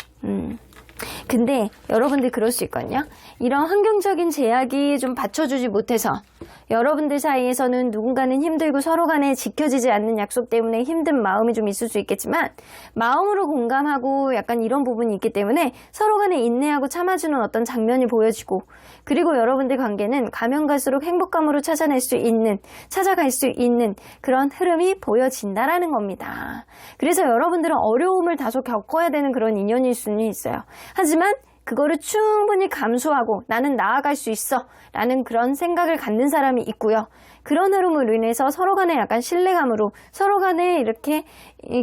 근데 여러분들 그럴 수 있거든요. 이런 환경적인 제약이 좀 받쳐주지 못해서 여러분들 사이에서는 누군가는 힘들고 서로 간에 지켜지지 않는 약속 때문에 힘든 마음이 좀 있을 수 있겠지만 마음으로 공감하고 약간 이런 부분이 있기 때문에 서로 간에 인내하고 참아주는 어떤 장면이 보여지고 그리고 여러분들 관계는 가면 갈수록 행복감으로 찾아갈 수 있는 그런 흐름이 보여진다라는 겁니다. 그래서 여러분들은 어려움을 다소 겪어야 되는 그런 인연일 수는 있어요. 하지만 그거를 충분히 감수하고 나는 나아갈 수 있어 라는 그런 생각을 갖는 사람이 있고요. 그런 흐름으로 인해서 서로 간에 약간 신뢰감으로 서로 간에 이렇게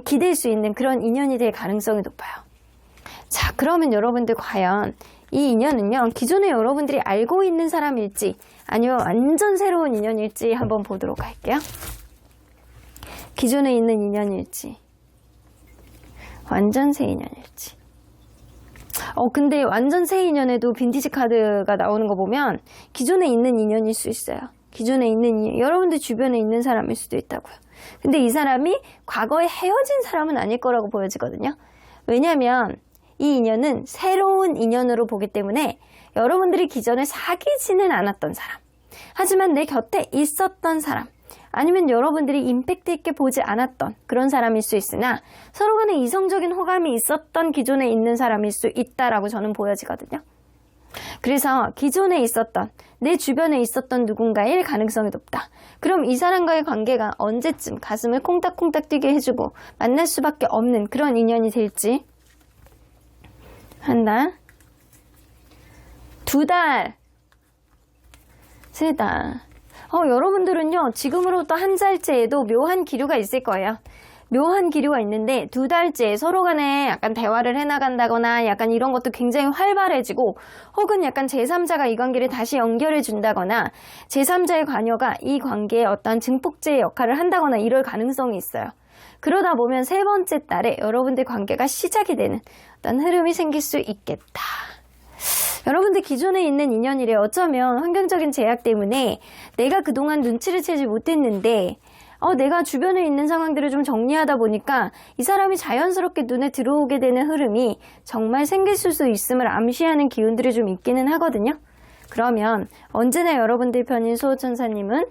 기댈 수 있는 그런 인연이 될 가능성이 높아요. 자, 그러면 여러분들 과연 이 인연은요, 기존에 여러분들이 알고 있는 사람일지 아니면 완전 새로운 인연일지 한번 보도록 할게요. 기존에 있는 인연일지 완전 새 인연일지. 근데 완전 새 인연에도 빈티지 카드가 나오는 거 보면 기존에 있는 인연일 수 있어요. 기존에 있는 인연, 여러분들 주변에 있는 사람일 수도 있다고요. 근데 이 사람이 과거에 헤어진 사람은 아닐 거라고 보여지거든요. 왜냐하면 이 인연은 새로운 인연으로 보기 때문에 여러분들이 기존에 사귀지는 않았던 사람, 하지만 내 곁에 있었던 사람, 아니면 여러분들이 임팩트 있게 보지 않았던 그런 사람일 수 있으나 서로 간에 이성적인 호감이 있었던 기존에 있는 사람일 수 있다라고 저는 보여지거든요. 그래서 기존에 있었던, 내 주변에 있었던 누군가일 가능성이 높다. 그럼 이 사람과의 관계가 언제쯤 가슴을 콩닥콩닥 뛰게 해주고 만날 수밖에 없는 그런 인연이 될지. 한 달, 두 달, 세 달. 여러분들은요, 지금으로부터 한 달째에도 묘한 기류가 있을 거예요. 묘한 기류가 있는데 두 달째 서로 간에 약간 대화를 해나간다거나 약간 이런 것도 굉장히 활발해지고 혹은 약간 제3자가 이 관계를 다시 연결해 준다거나 제3자의 관여가 이 관계에 어떤 증폭제의 역할을 한다거나 이럴 가능성이 있어요. 그러다 보면 세 번째 달에 여러분들 관계가 시작이 되는 어떤 흐름이 생길 수 있겠다. 여러분들 기존에 있는 인연이래. 어쩌면 환경적인 제약 때문에 내가 그동안 눈치를 채지 못했는데 내가 주변에 있는 상황들을 좀 정리하다 보니까 이 사람이 자연스럽게 눈에 들어오게 되는 흐름이 정말 생길 수 있음을 암시하는 기운들이 좀 있기는 하거든요. 그러면 언제나 여러분들 편인 수호천사님은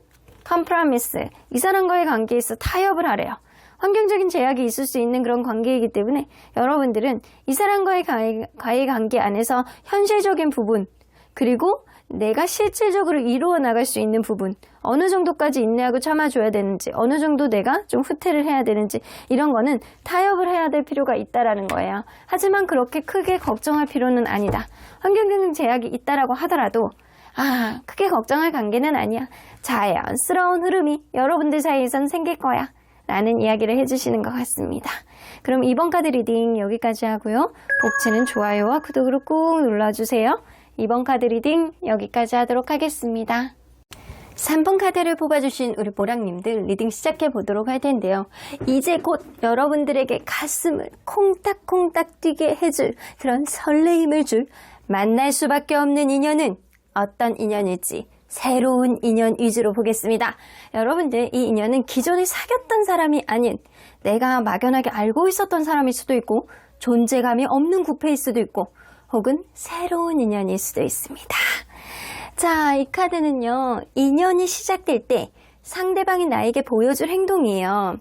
컴프라미스, 이 사람과의 관계에서 타협을 하래요. 환경적인 제약이 있을 수 있는 그런 관계이기 때문에 여러분들은 이 사람과의 관계 안에서 현실적인 부분, 그리고 내가 실질적으로 이루어 나갈 수 있는 부분, 어느 정도까지 인내하고 참아줘야 되는지, 어느 정도 내가 좀 후퇴를 해야 되는지, 이런 거는 타협을 해야 될 필요가 있다라는 거예요. 하지만 그렇게 크게 걱정할 필요는 아니다. 환경적인 제약이 있다라고 하더라도 크게 걱정할 관계는 아니야. 자연스러운 흐름이 여러분들 사이에선 생길 거야 라는 이야기를 해주시는 것 같습니다. 그럼 이번 카드 리딩 여기까지 하고요. 복치는 좋아요와 구독으로 꾹 눌러주세요. 이번 카드 리딩 여기까지 하도록 하겠습니다. 3번 카드를 뽑아주신 우리 보랑님들 리딩 시작해 보도록 할 텐데요. 이제 곧 여러분들에게 가슴을 콩닥콩닥 뛰게 해줄 그런 설레임을 줄 만날 수밖에 없는 인연은 어떤 인연일지 새로운 인연 위주로 보겠습니다. 여러분들 이 인연은 기존에 사귀었던 사람이 아닌 내가 막연하게 알고 있었던 사람일 수도 있고 존재감이 없는 구패일 수도 있고 혹은 새로운 인연일 수도 있습니다. 자, 이 카드는요. 인연이 시작될 때 상대방이 나에게 보여줄 행동이에요.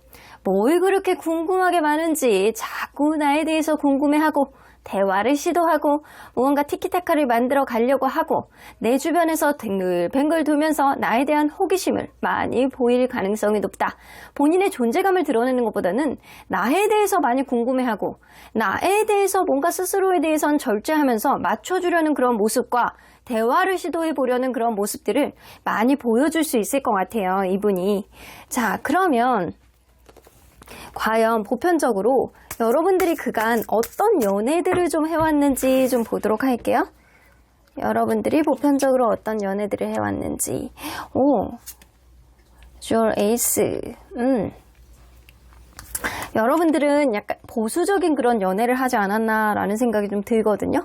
뭘 그렇게 궁금하게 많은지 자꾸 나에 대해서 궁금해하고 대화를 시도하고 무언가 티키타카를 만들어 가려고 하고 내 주변에서 뱅글뱅글 돌면서 나에 대한 호기심을 많이 보일 가능성이 높다. 본인의 존재감을 드러내는 것보다는 나에 대해서 많이 궁금해하고 나에 대해서 뭔가 스스로에 대해선 절제하면서 맞춰주려는 그런 모습과 대화를 시도해 보려는 그런 모습들을 많이 보여줄 수 있을 것 같아요, 이분이. 자, 그러면 과연 보편적으로 여러분들이 그간 어떤 연애들을 좀 해왔는지 좀 보도록 할게요. 여러분들이 보편적으로 어떤 연애들을 해왔는지. 오, 듀얼 에이스. 여러분들은 약간 보수적인 그런 연애를 하지 않았나라는 생각이 좀 들거든요.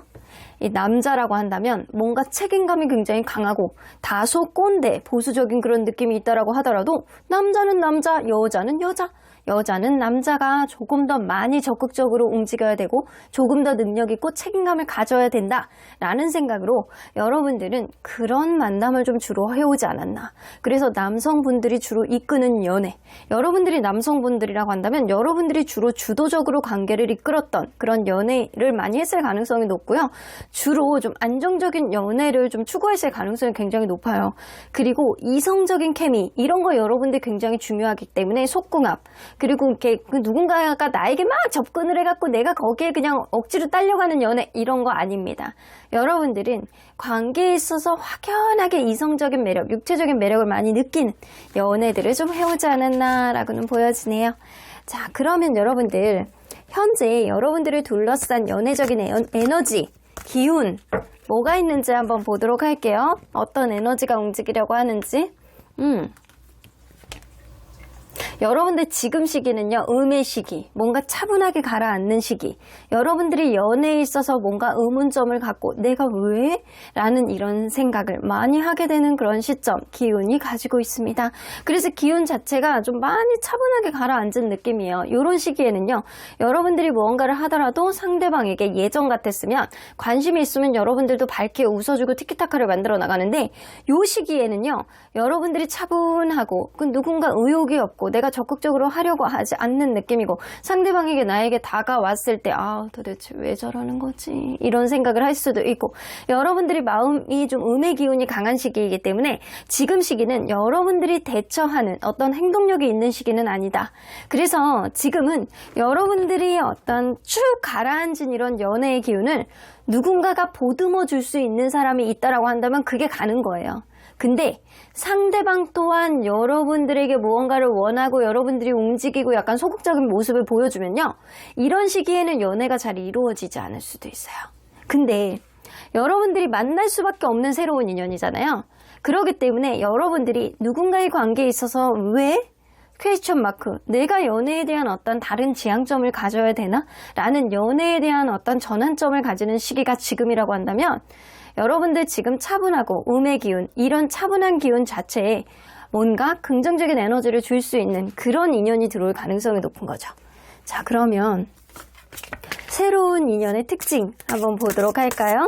이 남자라고 한다면 뭔가 책임감이 굉장히 강하고 다소 꼰대, 보수적인 그런 느낌이 있다라고 하더라도 남자는 남자, 여자는 여자. 여자는 남자가 조금 더 많이 적극적으로 움직여야 되고 조금 더 능력 있고 책임감을 가져야 된다라는 생각으로 여러분들은 그런 만남을 좀 주로 해오지 않았나. 그래서 남성분들이 주로 이끄는 연애, 여러분들이 남성분들이라고 한다면 여러분들이 주로 주도적으로 관계를 이끌었던 그런 연애를 많이 했을 가능성이 높고요. 주로 좀 안정적인 연애를 좀 추구했을 가능성이 굉장히 높아요. 그리고 이성적인 케미, 이런 거 여러분들 굉장히 중요하기 때문에 속궁합, 그리고 이렇게 누군가가 나에게 막 접근을 해갖고 내가 거기에 그냥 억지로 딸려가는 연애, 이런 거 아닙니다. 여러분들은 관계에 있어서 확연하게 이성적인 매력, 육체적인 매력을 많이 느끼는 연애들을 좀 해오지 않았나라고는 보여지네요. 자, 그러면 여러분들 현재 여러분들을 둘러싼 연애적인 에너지, 기운 뭐가 있는지 한번 보도록 할게요. 어떤 에너지가 움직이려고 하는지. 여러분들 지금 시기는요, 음의 시기, 뭔가 차분하게 가라앉는 시기, 여러분들이 연애에 있어서 뭔가 의문점을 갖고 내가 왜? 라는 이런 생각을 많이 하게 되는 그런 시점, 기운이 가지고 있습니다. 그래서 기운 자체가 좀 많이 차분하게 가라앉은 느낌이에요. 이런 시기에는요, 여러분들이 무언가를 하더라도 상대방에게 예전 같았으면 관심이 있으면 여러분들도 밝게 웃어주고 티키타카를 만들어 나가는데, 이 시기에는요, 여러분들이 차분하고 누군가 의욕이 없고 내가 적극적으로 하려고 하지 않는 느낌이고 상대방에게 나에게 다가왔을 때 도대체 왜 저러는 거지? 이런 생각을 할 수도 있고, 여러분들이 마음이 좀 음의 기운이 강한 시기이기 때문에 지금 시기는 여러분들이 대처하는 어떤 행동력이 있는 시기는 아니다. 그래서 지금은 여러분들이 어떤 쭉 가라앉은 이런 연애의 기운을 누군가가 보듬어 줄 수 있는 사람이 있다라고 한다면 그게 가는 거예요. 근데 상대방 또한 여러분들에게 무언가를 원하고 여러분들이 움직이고 약간 소극적인 모습을 보여주면요, 이런 시기에는 연애가 잘 이루어지지 않을 수도 있어요. 근데 여러분들이 만날 수밖에 없는 새로운 인연이잖아요. 그렇기 때문에 여러분들이 누군가의 관계에 있어서 왜? 퀘스천 마크, 내가 연애에 대한 어떤 다른 지향점을 가져야 되나? 라는 연애에 대한 어떤 전환점을 가지는 시기가 지금이라고 한다면 여러분들 지금 차분하고 음의 기운, 이런 차분한 기운 자체에 뭔가 긍정적인 에너지를 줄 수 있는 그런 인연이 들어올 가능성이 높은 거죠. 자, 그러면 새로운 인연의 특징 한번 보도록 할까요?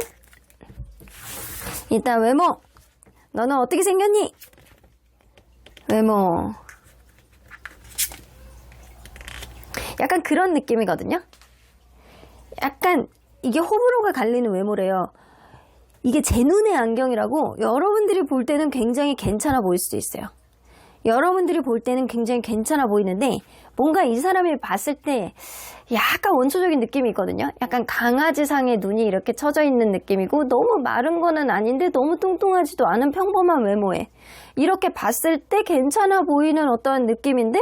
일단 외모, 너는 어떻게 생겼니? 외모, 약간 그런 느낌이거든요. 약간 이게 호불호가 갈리는 외모래요. 이게 제 눈의 안경이라고 여러분들이 볼 때는 굉장히 괜찮아 보일 수도 있어요. 여러분들이 볼 때는 굉장히 괜찮아 보이는데 뭔가 이 사람이 봤을 때 약간 원초적인 느낌이 있거든요. 약간 강아지상의 눈이 이렇게 쳐져 있는 느낌이고 너무 마른 거는 아닌데 너무 뚱뚱하지도 않은 평범한 외모에 이렇게 봤을 때 괜찮아 보이는 어떤 느낌인데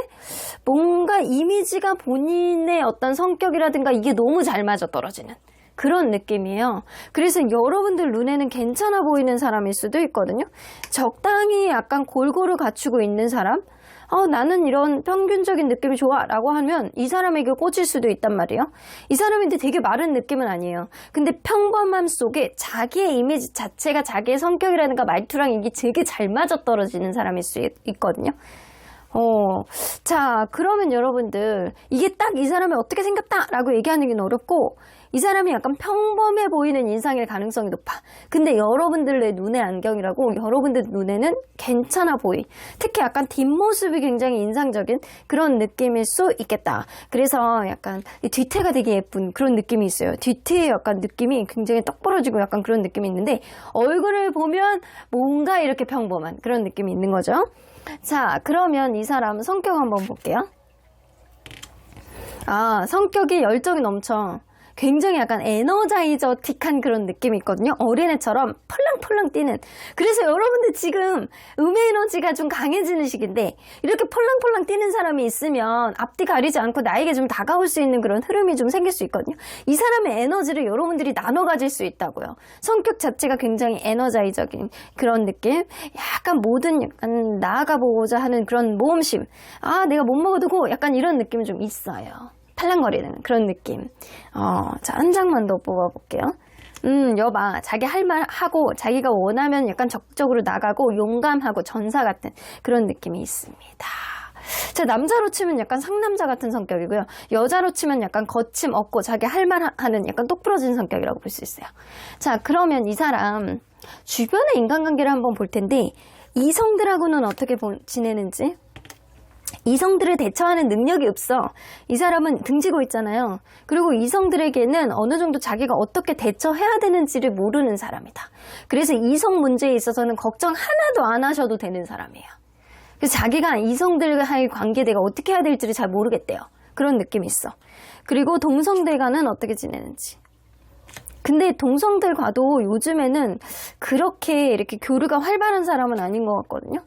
뭔가 이미지가 본인의 어떤 성격이라든가 이게 너무 잘 맞아떨어지는 그런 느낌이에요. 그래서 여러분들 눈에는 괜찮아 보이는 사람일 수도 있거든요. 적당히 약간 골고루 갖추고 있는 사람, 나는 이런 평균적인 느낌이 좋아 라고 하면 이 사람에게 꽂힐 수도 있단 말이에요. 이 사람인데 되게 마른 느낌은 아니에요. 근데 평범함 속에 자기의 이미지 자체가 자기의 성격이라든가 말투랑 이게 되게 잘 맞아떨어지는 사람일 수 있거든요. 자, 그러면 여러분들 이게 딱 이 사람이 어떻게 생겼다 라고 얘기하는 게 어렵고, 이 사람이 약간 평범해 보이는 인상일 가능성이 높아. 근데 여러분들의 눈의 안경이라고 여러분들 눈에는 괜찮아 보이. 특히 약간 뒷모습이 굉장히 인상적인 그런 느낌일 수 있겠다. 그래서 약간 뒤태가 되게 예쁜 그런 느낌이 있어요. 뒤태의 약간 느낌이 굉장히 떡 벌어지고 약간 그런 느낌이 있는데 얼굴을 보면 뭔가 이렇게 평범한 그런 느낌이 있는 거죠. 자, 그러면 이 사람 성격 한번 볼게요. 아, 성격이 열정이 넘쳐. 굉장히 약간 에너자이저틱한 그런 느낌이 있거든요. 어린애처럼 펄랑펄랑 뛰는. 그래서 여러분들 지금 음의 에너지가 좀 강해지는 시기인데 이렇게 펄랑펄랑 뛰는 사람이 있으면 앞뒤 가리지 않고 나에게 좀 다가올 수 있는 그런 흐름이 좀 생길 수 있거든요. 이 사람의 에너지를 여러분들이 나눠 가질 수 있다고요. 성격 자체가 굉장히 에너자이적인 그런 느낌. 약간 뭐든 약간 나아가 보고자 하는 그런 모험심. 아, 내가 못 먹어도 고 약간 이런 느낌이 좀 있어요. 팔랑거리는 그런 느낌. 자, 한 장만 더 뽑아볼게요. 여봐. 자기 할 말 하고 자기가 원하면 약간 적극적으로 나가고 용감하고 전사 같은 그런 느낌이 있습니다. 자, 남자로 치면 약간 상남자 같은 성격이고요. 여자로 치면 약간 거침 없고 자기 할 말 하는 약간 똑부러진 성격이라고 볼 수 있어요. 자, 그러면 이 사람 주변의 인간관계를 한번 볼 텐데 이성들하고는 어떻게 지내는지 이성들을 대처하는 능력이 없어. 이 사람은 등지고 있잖아요. 그리고 이성들에게는 어느 정도 자기가 어떻게 대처해야 되는지를 모르는 사람이다. 그래서 이성 문제에 있어서는 걱정 하나도 안 하셔도 되는 사람이에요. 그래서 자기가 이성들과의 관계 내가 어떻게 해야 될지를 잘 모르겠대요. 그런 느낌이 있어. 그리고 동성들과는 어떻게 지내는지. 근데 동성들과도 요즘에는 그렇게 이렇게 교류가 활발한 사람은 아닌 것 같거든요.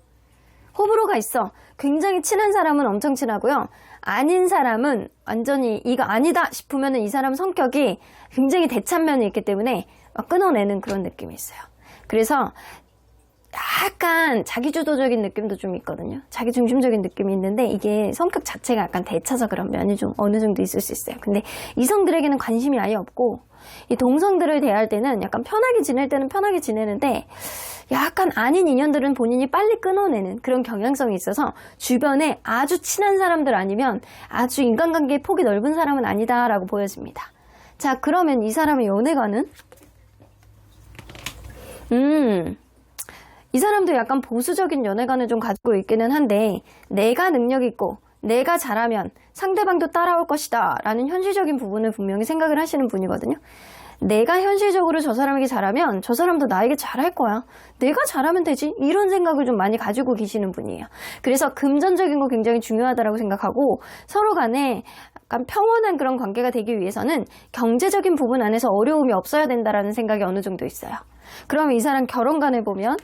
호불호가 있어. 굉장히 친한 사람은 엄청 친하고요. 아닌 사람은 완전히 이거 아니다 싶으면 이 사람 성격이 굉장히 대찬면이 있기 때문에 막 끊어내는 그런 느낌이 있어요. 그래서 약간 자기주도적인 느낌도 좀 있거든요. 자기중심적인 느낌이 있는데 이게 성격 자체가 약간 대차서 그런 면이 좀 어느 정도 있을 수 있어요. 근데 이성들에게는 관심이 아예 없고 이 동성들을 대할 때는 약간 편하게 지낼 때는 편하게 지내는데 약간 아닌 인연들은 본인이 빨리 끊어내는 그런 경향성이 있어서 주변에 아주 친한 사람들 아니면 아주 인간관계의 폭이 넓은 사람은 아니다라고 보여집니다. 자, 그러면 이 사람의 연애관은? 이 사람도 약간 보수적인 연애관을 좀 가지고 있기는 한데 내가 능력 있고 내가 잘하면 상대방도 따라올 것이다 라는 현실적인 부분을 분명히 생각을 하시는 분이거든요. 내가 현실적으로 저 사람에게 잘하면 저 사람도 나에게 잘할 거야. 내가 잘하면 되지. 이런 생각을 좀 많이 가지고 계시는 분이에요. 그래서 금전적인 거 굉장히 중요하다고 생각하고 서로 간에 약간 평온한 그런 관계가 되기 위해서는 경제적인 부분 안에서 어려움이 없어야 된다라는 생각이 어느 정도 있어요. 그럼 이 사람 결혼관을 보면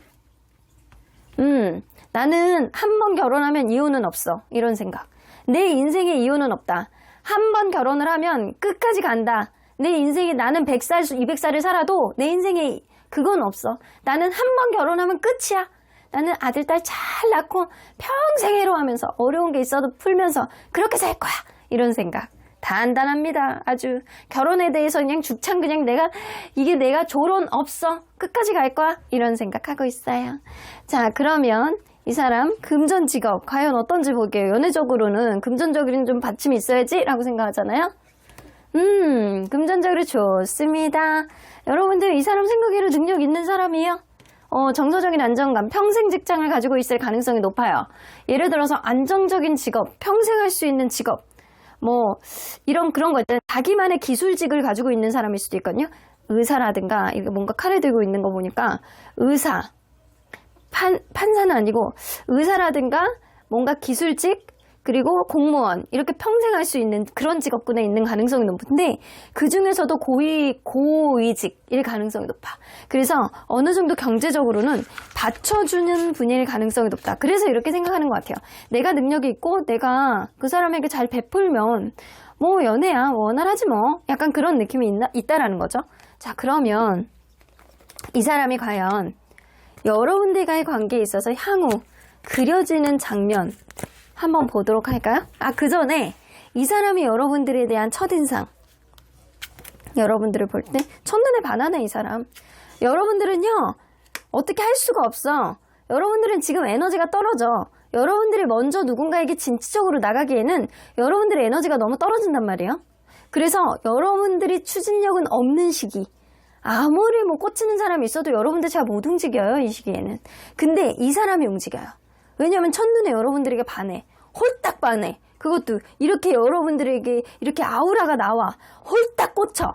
나는 한 번 결혼하면 이혼은 없어. 이런 생각. 내 인생에 이혼은 없다. 한 번 결혼을 하면 끝까지 간다. 내 인생에 나는 100살, 200살을 살아도 내 인생에 그건 없어. 나는 한 번 결혼하면 끝이야. 나는 아들, 딸 잘 낳고 평생 해로하면서 어려운 게 있어도 풀면서 그렇게 살 거야. 이런 생각. 단단합니다. 아주 결혼에 대해서 그냥 죽창 그냥 내가 조론 없어. 끝까지 갈 거야. 이런 생각하고 있어요. 자, 그러면 이 사람 금전 직업 과연 어떤지 볼게요. 연애적으로는 금전적인 좀 받침이 있어야지 라고 생각하잖아요. 금전적으로 좋습니다. 여러분들 이 사람 생각외로 능력 있는 사람이에요. 정서적인 안정감, 평생 직장을 가지고 있을 가능성이 높아요. 예를 들어서 안정적인 직업, 평생 할 수 있는 직업, 뭐 그런 거 있잖아요. 자기만의 기술직을 가지고 있는 사람일 수도 있거든요. 의사라든가 이거 뭔가 칼을 들고 있는 거 보니까 의사, 판사는 아니고 의사라든가 뭔가 기술직 그리고 공무원 이렇게 평생 할 수 있는 그런 직업군에 있는 가능성이 높은데 그 중에서도 고위직일 가능성이 높아. 그래서 어느 정도 경제적으로는 받쳐주는 분일 가능성이 높다. 그래서 이렇게 생각하는 것 같아요. 내가 능력이 있고 내가 그 사람에게 잘 베풀면 뭐 연애야 원활하지 뭐 약간 그런 느낌이 있다라는 거죠. 자, 그러면 이 사람이 과연 여러분들과의 관계에 있어서 향후 그려지는 장면 한번 보도록 할까요? 그 전에 이 사람이 여러분들에 대한 첫인상, 여러분들을 볼 때 첫눈에 반하네 이 사람. 여러분들은요 어떻게 할 수가 없어. 여러분들은 지금 에너지가 떨어져. 여러분들이 먼저 누군가에게 진취적으로 나가기에는 여러분들의 에너지가 너무 떨어진단 말이에요. 그래서 여러분들이 추진력은 없는 시기. 아무리 뭐 꽂히는 사람이 있어도 여러분들 잘 못 움직여요, 이 시기에는. 근데 이 사람이 움직여요. 왜냐하면 첫눈에 여러분들에게 반해. 홀딱 반해. 그것도 이렇게 여러분들에게 이렇게 아우라가 나와. 홀딱 꽂혀.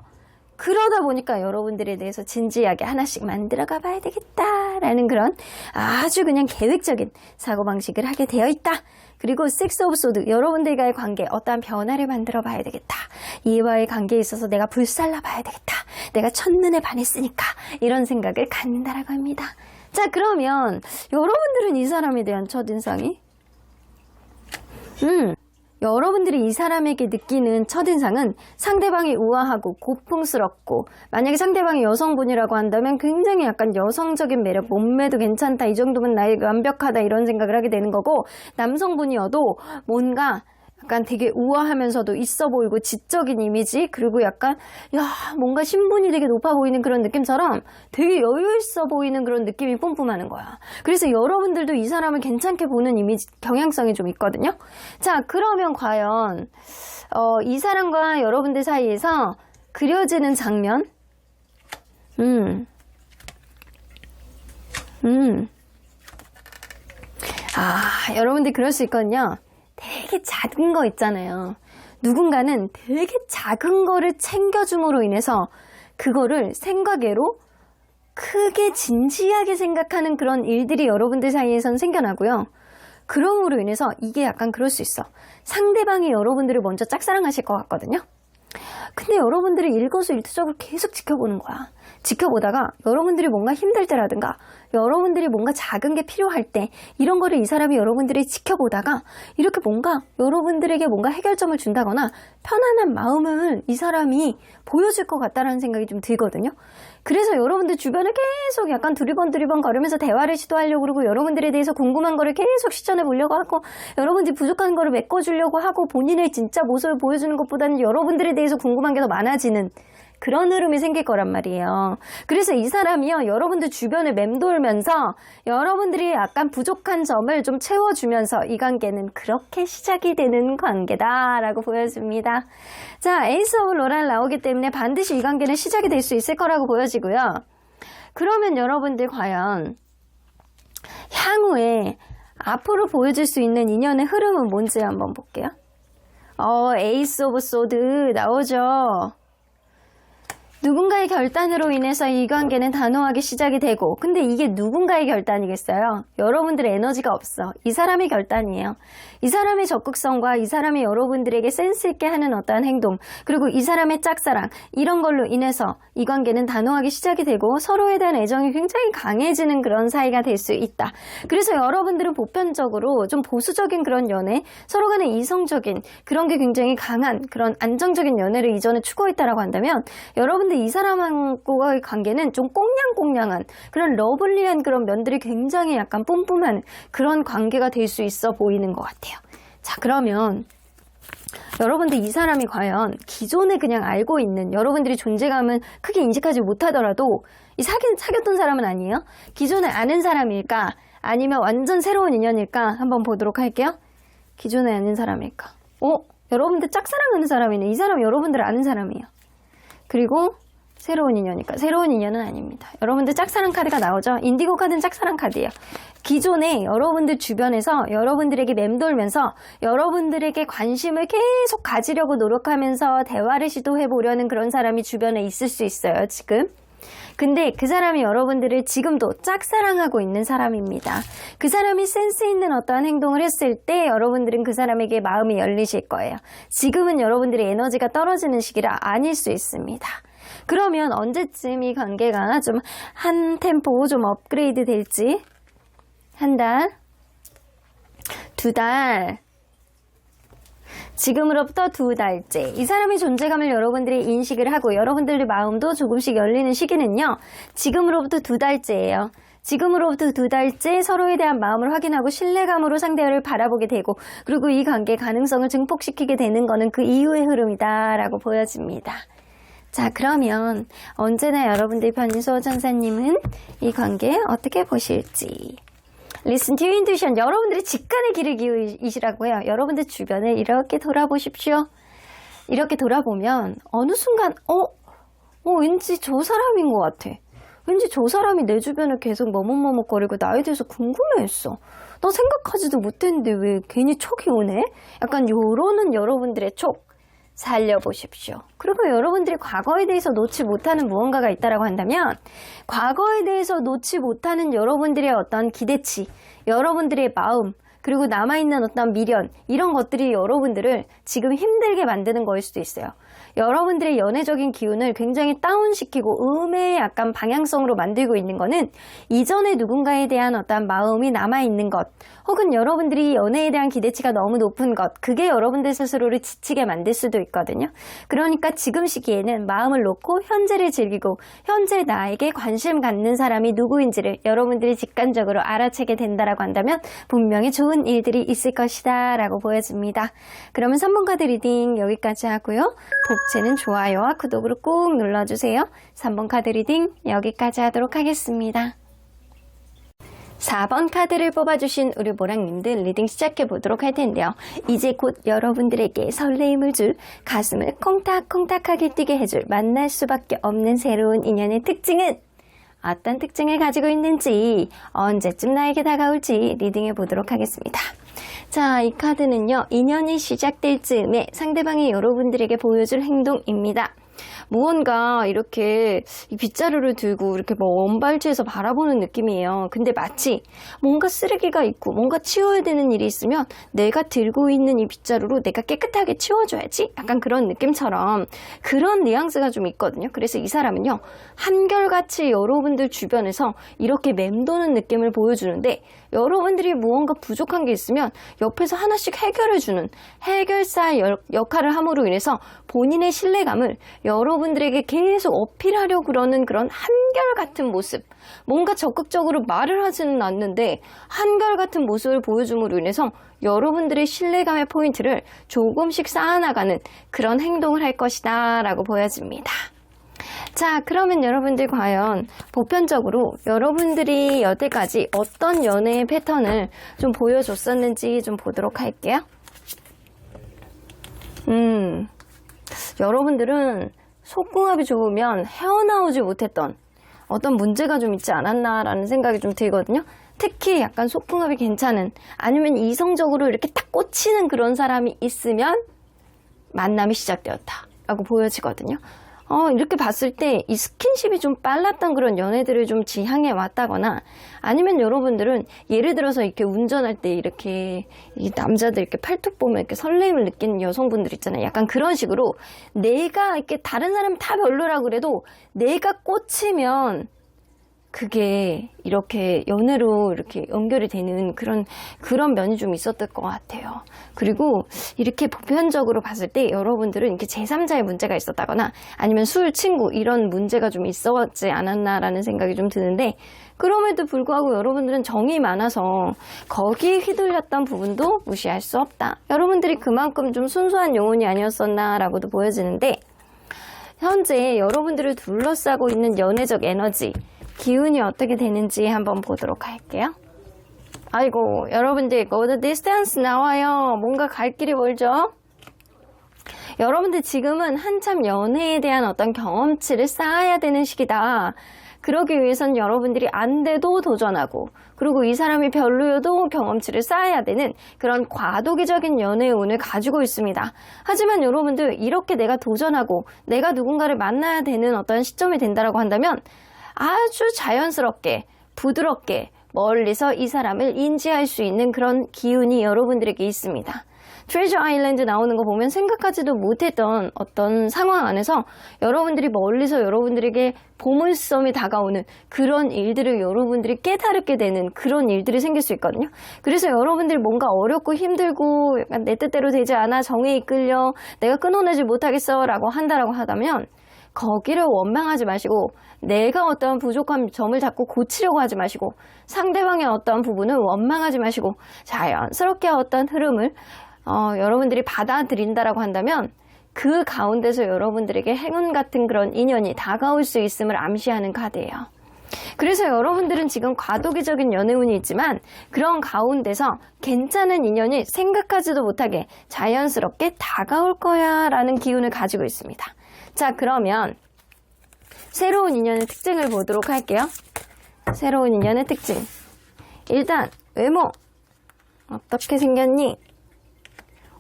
그러다 보니까 여러분들에 대해서 진지하게 하나씩 만들어가 봐야 되겠다라는 그런 아주 그냥 계획적인 사고방식을 하게 되어 있다. 그리고 섹스 오브 소드, 여러분들과의 관계, 어떠한 변화를 만들어 봐야 되겠다. 이와의 관계에 있어서 내가 불살라 봐야 되겠다. 내가 첫눈에 반했으니까 이런 생각을 갖는다라고 합니다. 자, 그러면 여러분들은 이 사람에 대한 첫인상이 여러분들이 이 사람에게 느끼는 첫인상은 상대방이 우아하고 고풍스럽고, 만약에 상대방이 여성분이라고 한다면 굉장히 약간 여성적인 매력, 몸매도 괜찮다, 이 정도면 나에게 완벽하다, 이런 생각을 하게 되는 거고, 남성분이어도 뭔가 약간 되게 우아하면서도 있어 보이고 지적인 이미지, 그리고 약간 뭔가 신분이 되게 높아 보이는 그런 느낌처럼 되게 여유 있어 보이는 그런 느낌이 뿜뿜하는 거야. 그래서 여러분들도 이 사람을 괜찮게 보는 이미지 경향성이 좀 있거든요. 자, 그러면 과연 이 사람과 여러분들 사이에서 그려지는 장면, 여러분들 그럴 수 있거든요. 되게 작은 거 있잖아요. 누군가는 되게 작은 거를 챙겨줌으로 인해서 그거를 생각외로 크게 진지하게 생각하는 그런 일들이 여러분들 사이에선 생겨나고요. 그럼으로 인해서 이게 약간 그럴 수 있어. 상대방이 여러분들을 먼저 짝사랑하실 것 같거든요. 근데 여러분들이 일거수일투족을 계속 지켜보는 거야. 지켜보다가 여러분들이 뭔가 힘들 때라든가 여러분들이 뭔가 작은 게 필요할 때 이런 거를 이 사람이 여러분들이 지켜보다가 이렇게 뭔가 여러분들에게 뭔가 해결점을 준다거나 편안한 마음을 이 사람이 보여줄 것 같다라는 생각이 좀 들거든요. 그래서 여러분들 주변에 계속 약간 두리번 거리면서 대화를 시도하려고 그러고, 여러분들에 대해서 궁금한 거를 계속 시전해 보려고 하고, 여러분들이 부족한 거를 메꿔주려고 하고, 본인의 진짜 모습을 보여주는 것보다는 여러분들에 대해서 궁금한 게 더 많아지는 그런 흐름이 생길 거란 말이에요. 그래서 이 사람이요, 여러분들 주변을 맴돌면서 여러분들이 약간 부족한 점을 좀 채워주면서 이 관계는 그렇게 시작이 되는 관계다라고 보여집니다. 자, 에이스 오브 로랄 나오기 때문에 반드시 이 관계는 시작이 될 수 있을 거라고 보여지고요. 그러면 여러분들 과연 향후에 앞으로 보여질 수 있는 인연의 흐름은 뭔지 한번 볼게요. 에이스 오브 소드 나오죠. 누군가의 결단으로 인해서 이 관계는 단호하게 시작이 되고, 근데 이게 누군가의 결단이겠어요? 여러분들의 에너지가 없어. 이 사람의 결단이에요. 이 사람의 적극성과 이 사람이 여러분들에게 센스 있게 하는 어떠한 행동, 그리고 이 사람의 짝사랑, 이런 걸로 인해서 이 관계는 단호하게 시작이 되고 서로에 대한 애정이 굉장히 강해지는 그런 사이가 될 수 있다. 그래서 여러분들은 보편적으로 좀 보수적인 그런 연애, 서로 간에 이성적인 그런 게 굉장히 강한 그런 안정적인 연애를 이전에 추구했다라고 한다면, 여러분들 이 사람하고의 관계는 좀 꽁냥꽁냥한 그런 러블리한 그런 면들이 굉장히 약간 뿜뿜한 그런 관계가 될 수 있어 보이는 것 같아요. 자, 그러면 여러분들 이 사람이 과연 기존에 그냥 알고 있는, 여러분들이 존재감은 크게 인식하지 못하더라도 사귀었던 사람은 아니에요? 기존에 아는 사람일까? 아니면 완전 새로운 인연일까? 한번 보도록 할게요. 기존에 아는 사람일까? 여러분들 짝사랑하는 사람이네. 이 사람 여러분들 아는 사람이에요. 그리고 새로운 인연이니까 새로운 인연은 아닙니다. 여러분들 짝사랑 카드가 나오죠. 인디고 카드는 짝사랑 카드예요. 기존에 여러분들 주변에서 여러분들에게 맴돌면서 여러분들에게 관심을 계속 가지려고 노력하면서 대화를 시도해 보려는 그런 사람이 주변에 있을 수 있어요, 지금. 근데 그 사람이 여러분들을 지금도 짝사랑하고 있는 사람입니다. 그 사람이 센스 있는 어떠한 행동을 했을 때 여러분들은 그 사람에게 마음이 열리실 거예요. 지금은 여러분들의 에너지가 떨어지는 시기라 아닐 수 있습니다. 그러면 언제쯤 이 관계가 좀 한 템포 좀 업그레이드 될지, 한 달, 두 달, 지금으로부터 2달째 이 사람의 존재감을 여러분들이 인식을 하고 여러분들의 마음도 조금씩 열리는 시기는요, 지금으로부터 2달째예요. 지금으로부터 2달째 서로에 대한 마음을 확인하고 신뢰감으로 상대를 바라보게 되고, 그리고 이 관계의 가능성을 증폭시키게 되는 거는 그 이후의 흐름이다라고 보여집니다. 자, 그러면 언제나 여러분들 편인 수호천사님은 이 관계 어떻게 보실지. Listen to your intuition. 여러분들이 직관의 길을 기울이시라고요. 여러분들 주변을 이렇게 돌아보십시오. 이렇게 돌아보면 어느 순간 왠지 저 사람인 것 같아. 왠지 저 사람이 내 주변을 계속 머뭇머뭇거리고 나에 대해서 궁금해했어. 나 생각하지도 못했는데 왜 괜히 촉이 오네? 약간 요러는 여러분들의 촉 살려보십시오. 그리고 여러분들이 과거에 대해서 놓지 못하는 무언가가 있다고 한다면 과거에 대해서 놓지 못하는 여러분들의 어떤 기대치, 여러분들의 마음, 그리고 남아있는 어떤 미련, 이런 것들이 여러분들을 지금 힘들게 만드는 거일 수도 있어요. 여러분들의 연애적인 기운을 굉장히 다운시키고 음의 약간 방향성으로 만들고 있는 거는 이전에 누군가에 대한 어떤 마음이 남아있는 것, 혹은 여러분들이 연애에 대한 기대치가 너무 높은 것, 그게 여러분들 스스로를 지치게 만들 수도 있거든요. 그러니까 지금 시기에는 마음을 놓고 현재를 즐기고 현재 나에게 관심 갖는 사람이 누구인지를 여러분들이 직관적으로 알아채게 된다라고 한다면 분명히 좋은 일들이 있을 것이다 라고 보여집니다. 그러면 3번 카드 리딩 여기까지 하고요. 복채는 좋아요와 구독으로 꾹 눌러주세요. 3번 카드 리딩 여기까지 하도록 하겠습니다. 4번 카드를 뽑아주신 우리 모랑님들 리딩 시작해 보도록 할 텐데요. 이제 곧 여러분들에게 설레임을 줄, 가슴을 콩닥콩닥하게 뛰게 해줄, 만날 수밖에 없는 새로운 인연의 특징은 어떤 특징을 가지고 있는지, 언제쯤 나에게 다가올지 리딩해 보도록 하겠습니다. 자, 이 카드는요, 인연이 시작될 즈음에 상대방이 여러분들에게 보여줄 행동입니다. 무언가 이렇게 이 빗자루를 들고 이렇게 원발치에서 바라보는 느낌이에요. 근데 마치 뭔가 쓰레기가 있고 뭔가 치워야 되는 일이 있으면 내가 들고 있는 이 빗자루로 내가 깨끗하게 치워줘야지, 약간 그런 느낌처럼 그런 뉘앙스가 좀 있거든요. 그래서 이 사람은요, 한결같이 여러분들 주변에서 이렇게 맴도는 느낌을 보여주는데, 여러분들이 무언가 부족한 게 있으면 옆에서 하나씩 해결해주는 해결사의 역할을 함으로 인해서 본인의 신뢰감을 여러분들에게 계속 어필하려고 그러는 그런 한결같은 모습, 뭔가 적극적으로 말을 하지는 않는데 한결같은 모습을 보여줌으로 인해서 여러분들의 신뢰감의 포인트를 조금씩 쌓아나가는 그런 행동을 할 것이다 라고 보여집니다. 자, 그러면 여러분들 과연 보편적으로 여러분들이 여태까지 어떤 연애의 패턴을 좀 보여줬었는지 좀 보도록 할게요. 여러분들은 속궁합이 좋으면 헤어나오지 못했던 어떤 문제가 좀 있지 않았나라는 생각이 좀 들거든요. 특히 약간 속궁합이 괜찮은, 아니면 이성적으로 이렇게 딱 꽂히는 그런 사람이 있으면 만남이 시작되었다라고 보여지거든요. 이렇게 봤을 때 이 스킨십이 좀 빨랐던 그런 연애들을 좀 지향해 왔다거나, 아니면 여러분들은 예를 들어서 이렇게 운전할 때 이렇게 이 남자들 이렇게 팔뚝 보면 이렇게 설레임을 느끼는 여성분들 있잖아요. 약간 그런 식으로 내가 이렇게 다른 사람 다 별로라 그래도 내가 꽂히면 그게 이렇게 연애로 이렇게 연결이 되는 그런 면이 좀 있었을 것 같아요. 그리고 이렇게 보편적으로 봤을 때 여러분들은 이렇게 제3자의 문제가 있었다거나 아니면 술, 친구 이런 문제가 좀 있었지 않았나라는 생각이 좀 드는데, 그럼에도 불구하고 여러분들은 정이 많아서 거기에 휘둘렸던 부분도 무시할 수 없다. 여러분들이 그만큼 좀 순수한 영혼이 아니었었나라고도 보여지는데, 현재 여러분들을 둘러싸고 있는 연애적 에너지, 기운이 어떻게 되는지 한번 보도록 할게요. 아이고, 여러분들 이거 디스턴스 나와요. 뭔가 갈 길이 멀죠? 여러분들 지금은 한참 연애에 대한 어떤 경험치를 쌓아야 되는 시기다. 그러기 위해선 여러분들이 안 돼도 도전하고, 그리고 이 사람이 별로여도 경험치를 쌓아야 되는 그런 과도기적인 연애의 운을 가지고 있습니다. 하지만 여러분들 이렇게 내가 도전하고 내가 누군가를 만나야 되는 어떤 시점이 된다고 한다면 아주 자연스럽게 부드럽게 멀리서 이 사람을 인지할 수 있는 그런 기운이 여러분들에게 있습니다. 트레저 아일랜드 나오는 거 보면 생각하지도 못했던 어떤 상황 안에서 여러분들이 멀리서 여러분들에게 보물섬이 다가오는 그런 일들을 여러분들이 깨달게 되는 그런 일들이 생길 수 있거든요. 그래서 여러분들이 뭔가 어렵고 힘들고 약간 내 뜻대로 되지 않아, 정에 이끌려 내가 끊어내지 못하겠어 라고 한다라고 하다면 거기를 원망하지 마시고, 내가 어떤 부족한 점을 자꾸 고치려고 하지 마시고, 상대방의 어떤 부분을 원망하지 마시고 자연스럽게 어떤 흐름을 여러분들이 받아들인다라고 한다면 그 가운데서 여러분들에게 행운 같은 그런 인연이 다가올 수 있음을 암시하는 카드예요. 그래서 여러분들은 지금 과도기적인 연애운이 있지만 그런 가운데서 괜찮은 인연이 생각하지도 못하게 자연스럽게 다가올 거야 라는 기운을 가지고 있습니다. 자, 그러면 새로운 인연의 특징을 보도록 할게요. 새로운 인연의 특징. 일단 외모 어떻게 생겼니?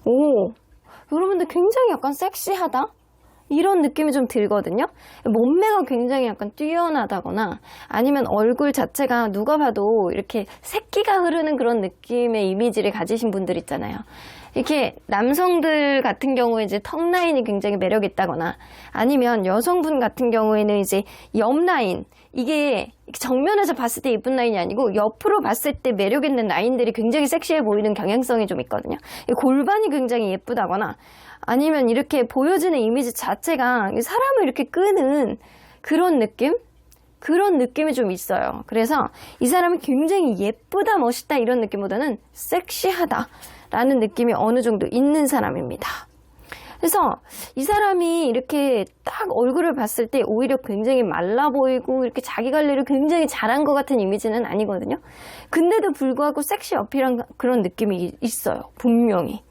오, 여러분들 굉장히 약간 섹시하다? 이런 느낌이 좀 들거든요. 몸매가 굉장히 약간 뛰어나다거나 아니면 얼굴 자체가 누가 봐도 이렇게 새끼가 흐르는 그런 느낌의 이미지를 가지신 분들 있잖아요. 이렇게 남성들 같은 경우에 이제 턱 라인이 굉장히 매력 있다거나 아니면 여성분 같은 경우에는 이제 옆 라인, 이게 정면에서 봤을 때 예쁜 라인이 아니고 옆으로 봤을 때 매력 있는 라인들이 굉장히 섹시해 보이는 경향성이 좀 있거든요. 골반이 굉장히 예쁘다거나 아니면 이렇게 보여지는 이미지 자체가 사람을 이렇게 끄는 그런 느낌? 그런 느낌이 좀 있어요. 그래서 이 사람이 굉장히 예쁘다, 멋있다 이런 느낌보다는 섹시하다 라는 느낌이 어느 정도 있는 사람입니다. 그래서 이 사람이 이렇게 딱 얼굴을 봤을 때 오히려 굉장히 말라 보이고 이렇게 자기 관리를 굉장히 잘한 것 같은 이미지는 아니거든요. 근데도 불구하고 섹시 어필한 그런 느낌이 있어요. 분명히.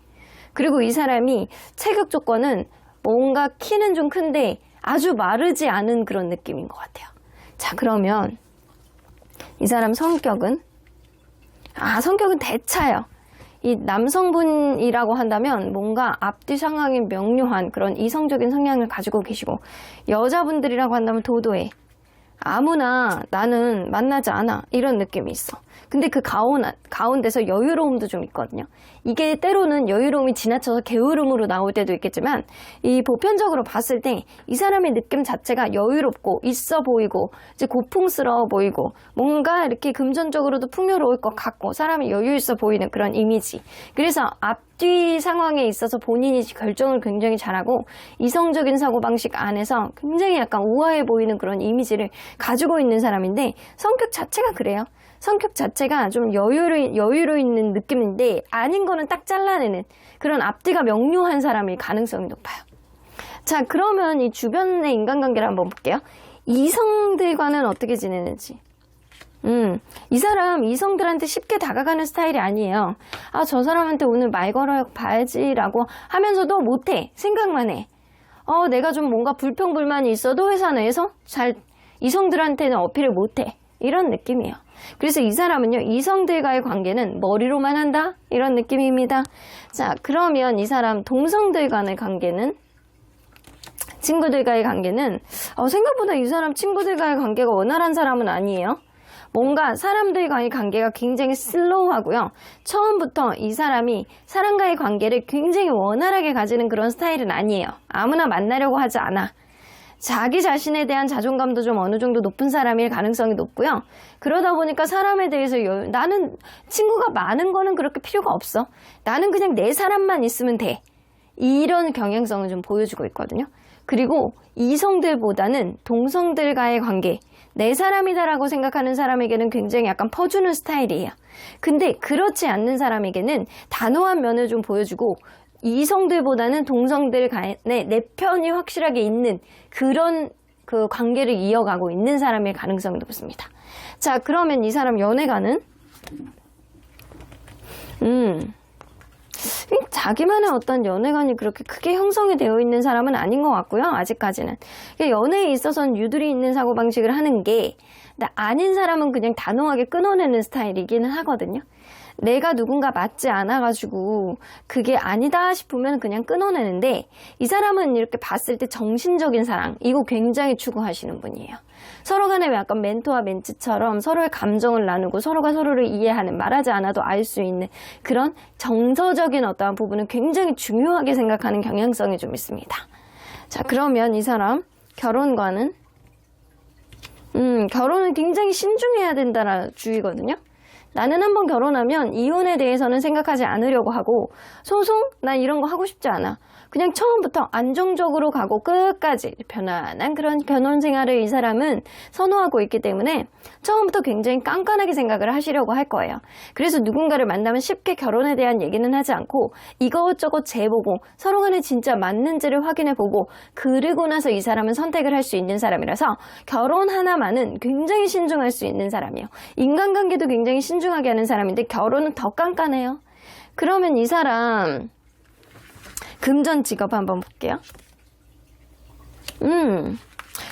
그리고 이 사람이 체격 조건은 뭔가 키는 좀 큰데 아주 마르지 않은 그런 느낌인 것 같아요. 자, 그러면 이 사람 성격은? 성격은 대차요. 이 남성분이라고 한다면 뭔가 앞뒤 상황이 명료한 그런 이성적인 성향을 가지고 계시고, 여자분들이라고 한다면 도도해. 아무나 나는 만나지 않아 이런 느낌이 있어. 근데 그 가운데서 여유로움도 좀 있거든요. 이게 때로는 여유로움이 지나쳐서 게으름으로 나올 때도 있겠지만 이 보편적으로 봤을 때 이 사람의 느낌 자체가 여유롭고 있어 보이고 이제 고풍스러워 보이고 뭔가 이렇게 금전적으로도 풍요로울 것 같고 사람이 여유 있어 보이는 그런 이미지. 그래서 앞뒤 상황에 있어서 본인이 결정을 굉장히 잘하고 이성적인 사고방식 안에서 굉장히 약간 우아해 보이는 그런 이미지를 가지고 있는 사람인데 성격 자체가 그래요. 성격 자체가 좀 여유로 있는 느낌인데 아닌 거는 딱 잘라내는 그런 앞뒤가 명료한 사람일 가능성이 높아요. 자, 그러면 이 주변의 인간관계를 한번 볼게요. 이성들과는 어떻게 지내는지. 이 사람 이성들한테 쉽게 다가가는 스타일이 아니에요. 저 사람한테 오늘 말 걸어 봐야지라고 하면서도 못해. 생각만 해. 내가 좀 뭔가 불평불만이 있어도 회사 내에서 잘 이성들한테는 어필을 못해. 이런 느낌이에요. 그래서 이 사람은요, 이성들과의 관계는 머리로만 한다? 이런 느낌입니다. 자, 그러면 이 사람 동성들과의 관계는? 친구들과의 관계는? 생각보다 이 사람 친구들과의 관계가 원활한 사람은 아니에요. 뭔가 사람들과의 관계가 굉장히 슬로우하고요. 처음부터 이 사람이 사람과의 관계를 굉장히 원활하게 가지는 그런 스타일은 아니에요. 아무나 만나려고 하지 않아. 자기 자신에 대한 자존감도 좀 어느 정도 높은 사람일 가능성이 높고요. 그러다 보니까 사람에 대해서 나는 친구가 많은 거는 그렇게 필요가 없어. 나는 그냥 내 사람만 있으면 돼. 이런 경향성을 좀 보여주고 있거든요. 그리고 이성들보다는 동성들과의 관계, 내 사람이다라고 생각하는 사람에게는 굉장히 약간 퍼주는 스타일이에요. 근데 그렇지 않는 사람에게는 단호한 면을 좀 보여주고 이성들보다는 동성들 간에 내 편이 확실하게 있는 그런 그 관계를 이어가고 있는 사람의 가능성이 높습니다. 자, 그러면 이 사람 연애가는? 자기만의 어떤 연애관이 그렇게 크게 형성이 되어 있는 사람은 아닌 것 같고요. 아직까지는. 연애에 있어서는 유두리 있는 사고방식을 하는 게 아닌 사람은 그냥 단호하게 끊어내는 스타일이기는 하거든요. 내가 누군가 맞지 않아가지고 그게 아니다 싶으면 그냥 끊어내는데 이 사람은 이렇게 봤을 때 정신적인 사랑, 이거 굉장히 추구하시는 분이에요. 서로 간에 약간 멘토와 멘티처럼 서로의 감정을 나누고 서로가 서로를 이해하는, 말하지 않아도 알 수 있는 그런 정서적인 어떠한 부분을 굉장히 중요하게 생각하는 경향성이 좀 있습니다. 자, 그러면 이 사람 결혼과는? 결혼은 굉장히 신중해야 된다는 주의거든요. 나는 한번 결혼하면 이혼에 대해서는 생각하지 않으려고 하고 소송? 난 이런 거 하고 싶지 않아. 그냥 처음부터 안정적으로 가고 끝까지 편안한 그런 결혼 생활을 이 사람은 선호하고 있기 때문에 처음부터 굉장히 깐깐하게 생각을 하시려고 할 거예요. 그래서 누군가를 만나면 쉽게 결혼에 대한 얘기는 하지 않고 이것저것 재보고 서로 간에 진짜 맞는지를 확인해보고 그리고 나서 이 사람은 선택을 할 수 있는 사람이라서 결혼 하나만은 굉장히 신중할 수 있는 사람이에요. 인간관계도 굉장히 신중하게 하는 사람인데 결혼은 더 깐깐해요. 그러면 이 사람 금전 직업 한번 볼게요.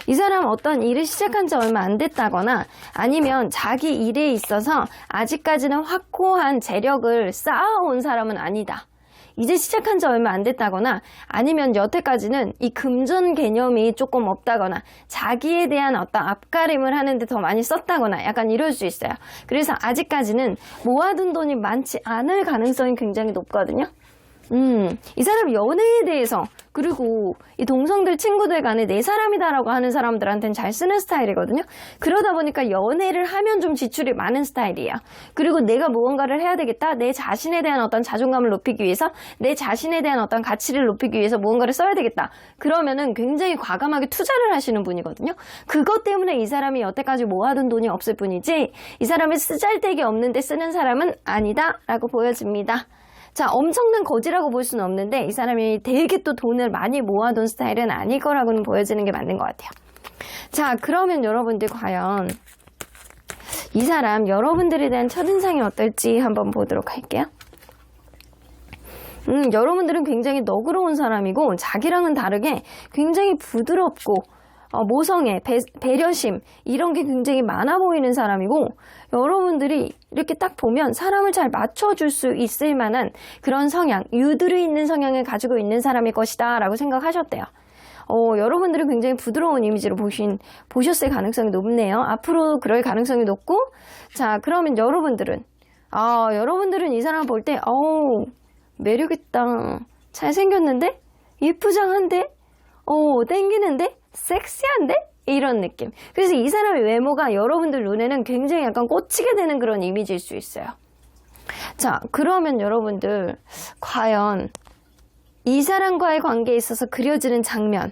이 사람 어떤 일을 시작한 지 얼마 안 됐다거나 아니면 자기 일에 있어서 아직까지는 확고한 재력을 쌓아온 사람은 아니다. 이제 시작한 지 얼마 안 됐다거나 아니면 여태까지는 이 금전 개념이 조금 없다거나 자기에 대한 어떤 앞가림을 하는데 더 많이 썼다거나 약간 이럴 수 있어요. 그래서 아직까지는 모아둔 돈이 많지 않을 가능성이 굉장히 높거든요. 이 사람 연애에 대해서 그리고 이 동성들 친구들 간에 내 사람이다라고 하는 사람들한테는 잘 쓰는 스타일이거든요. 그러다 보니까 연애를 하면 좀 지출이 많은 스타일이에요. 그리고 내가 무언가를 해야 되겠다. 내 자신에 대한 어떤 자존감을 높이기 위해서 내 자신에 대한 어떤 가치를 높이기 위해서 무언가를 써야 되겠다. 그러면은 굉장히 과감하게 투자를 하시는 분이거든요. 그것 때문에 이 사람이 여태까지 모아둔 돈이 없을 뿐이지 이 사람이 쓰잘데기 없는데 쓰는 사람은 아니다라고 보여집니다. 자, 엄청난 거지라고 볼 수는 없는데 이 사람이 되게 또 돈을 많이 모아둔 스타일은 아닐 거라고는 보여지는 게 맞는 것 같아요. 자, 그러면 여러분들 과연 이 사람 여러분들에 대한 첫인상이 어떨지 한번 보도록 할게요. 여러분들은 굉장히 너그러운 사람이고 자기랑은 다르게 굉장히 부드럽고 모성애, 배려심 이런 게 굉장히 많아 보이는 사람이고 여러분들이 이렇게 딱 보면 사람을 잘 맞춰줄 수 있을 만한 그런 성향, 유두리 있는 성향을 가지고 있는 사람일 것이다 라고 생각하셨대요. 여러분들은 굉장히 부드러운 이미지로 보셨을 가능성이 높네요. 앞으로 그럴 가능성이 높고 자 그러면 여러분들은 이 사람 볼 때 매력있다, 잘생겼는데, 이쁘장한데, 땡기는데, 섹시한데? 이런 느낌. 그래서 이 사람의 외모가 여러분들 눈에는 굉장히 약간 꽂히게 되는 그런 이미지일 수 있어요. 자, 그러면 여러분들 과연 이 사람과의 관계에 있어서 그려지는 장면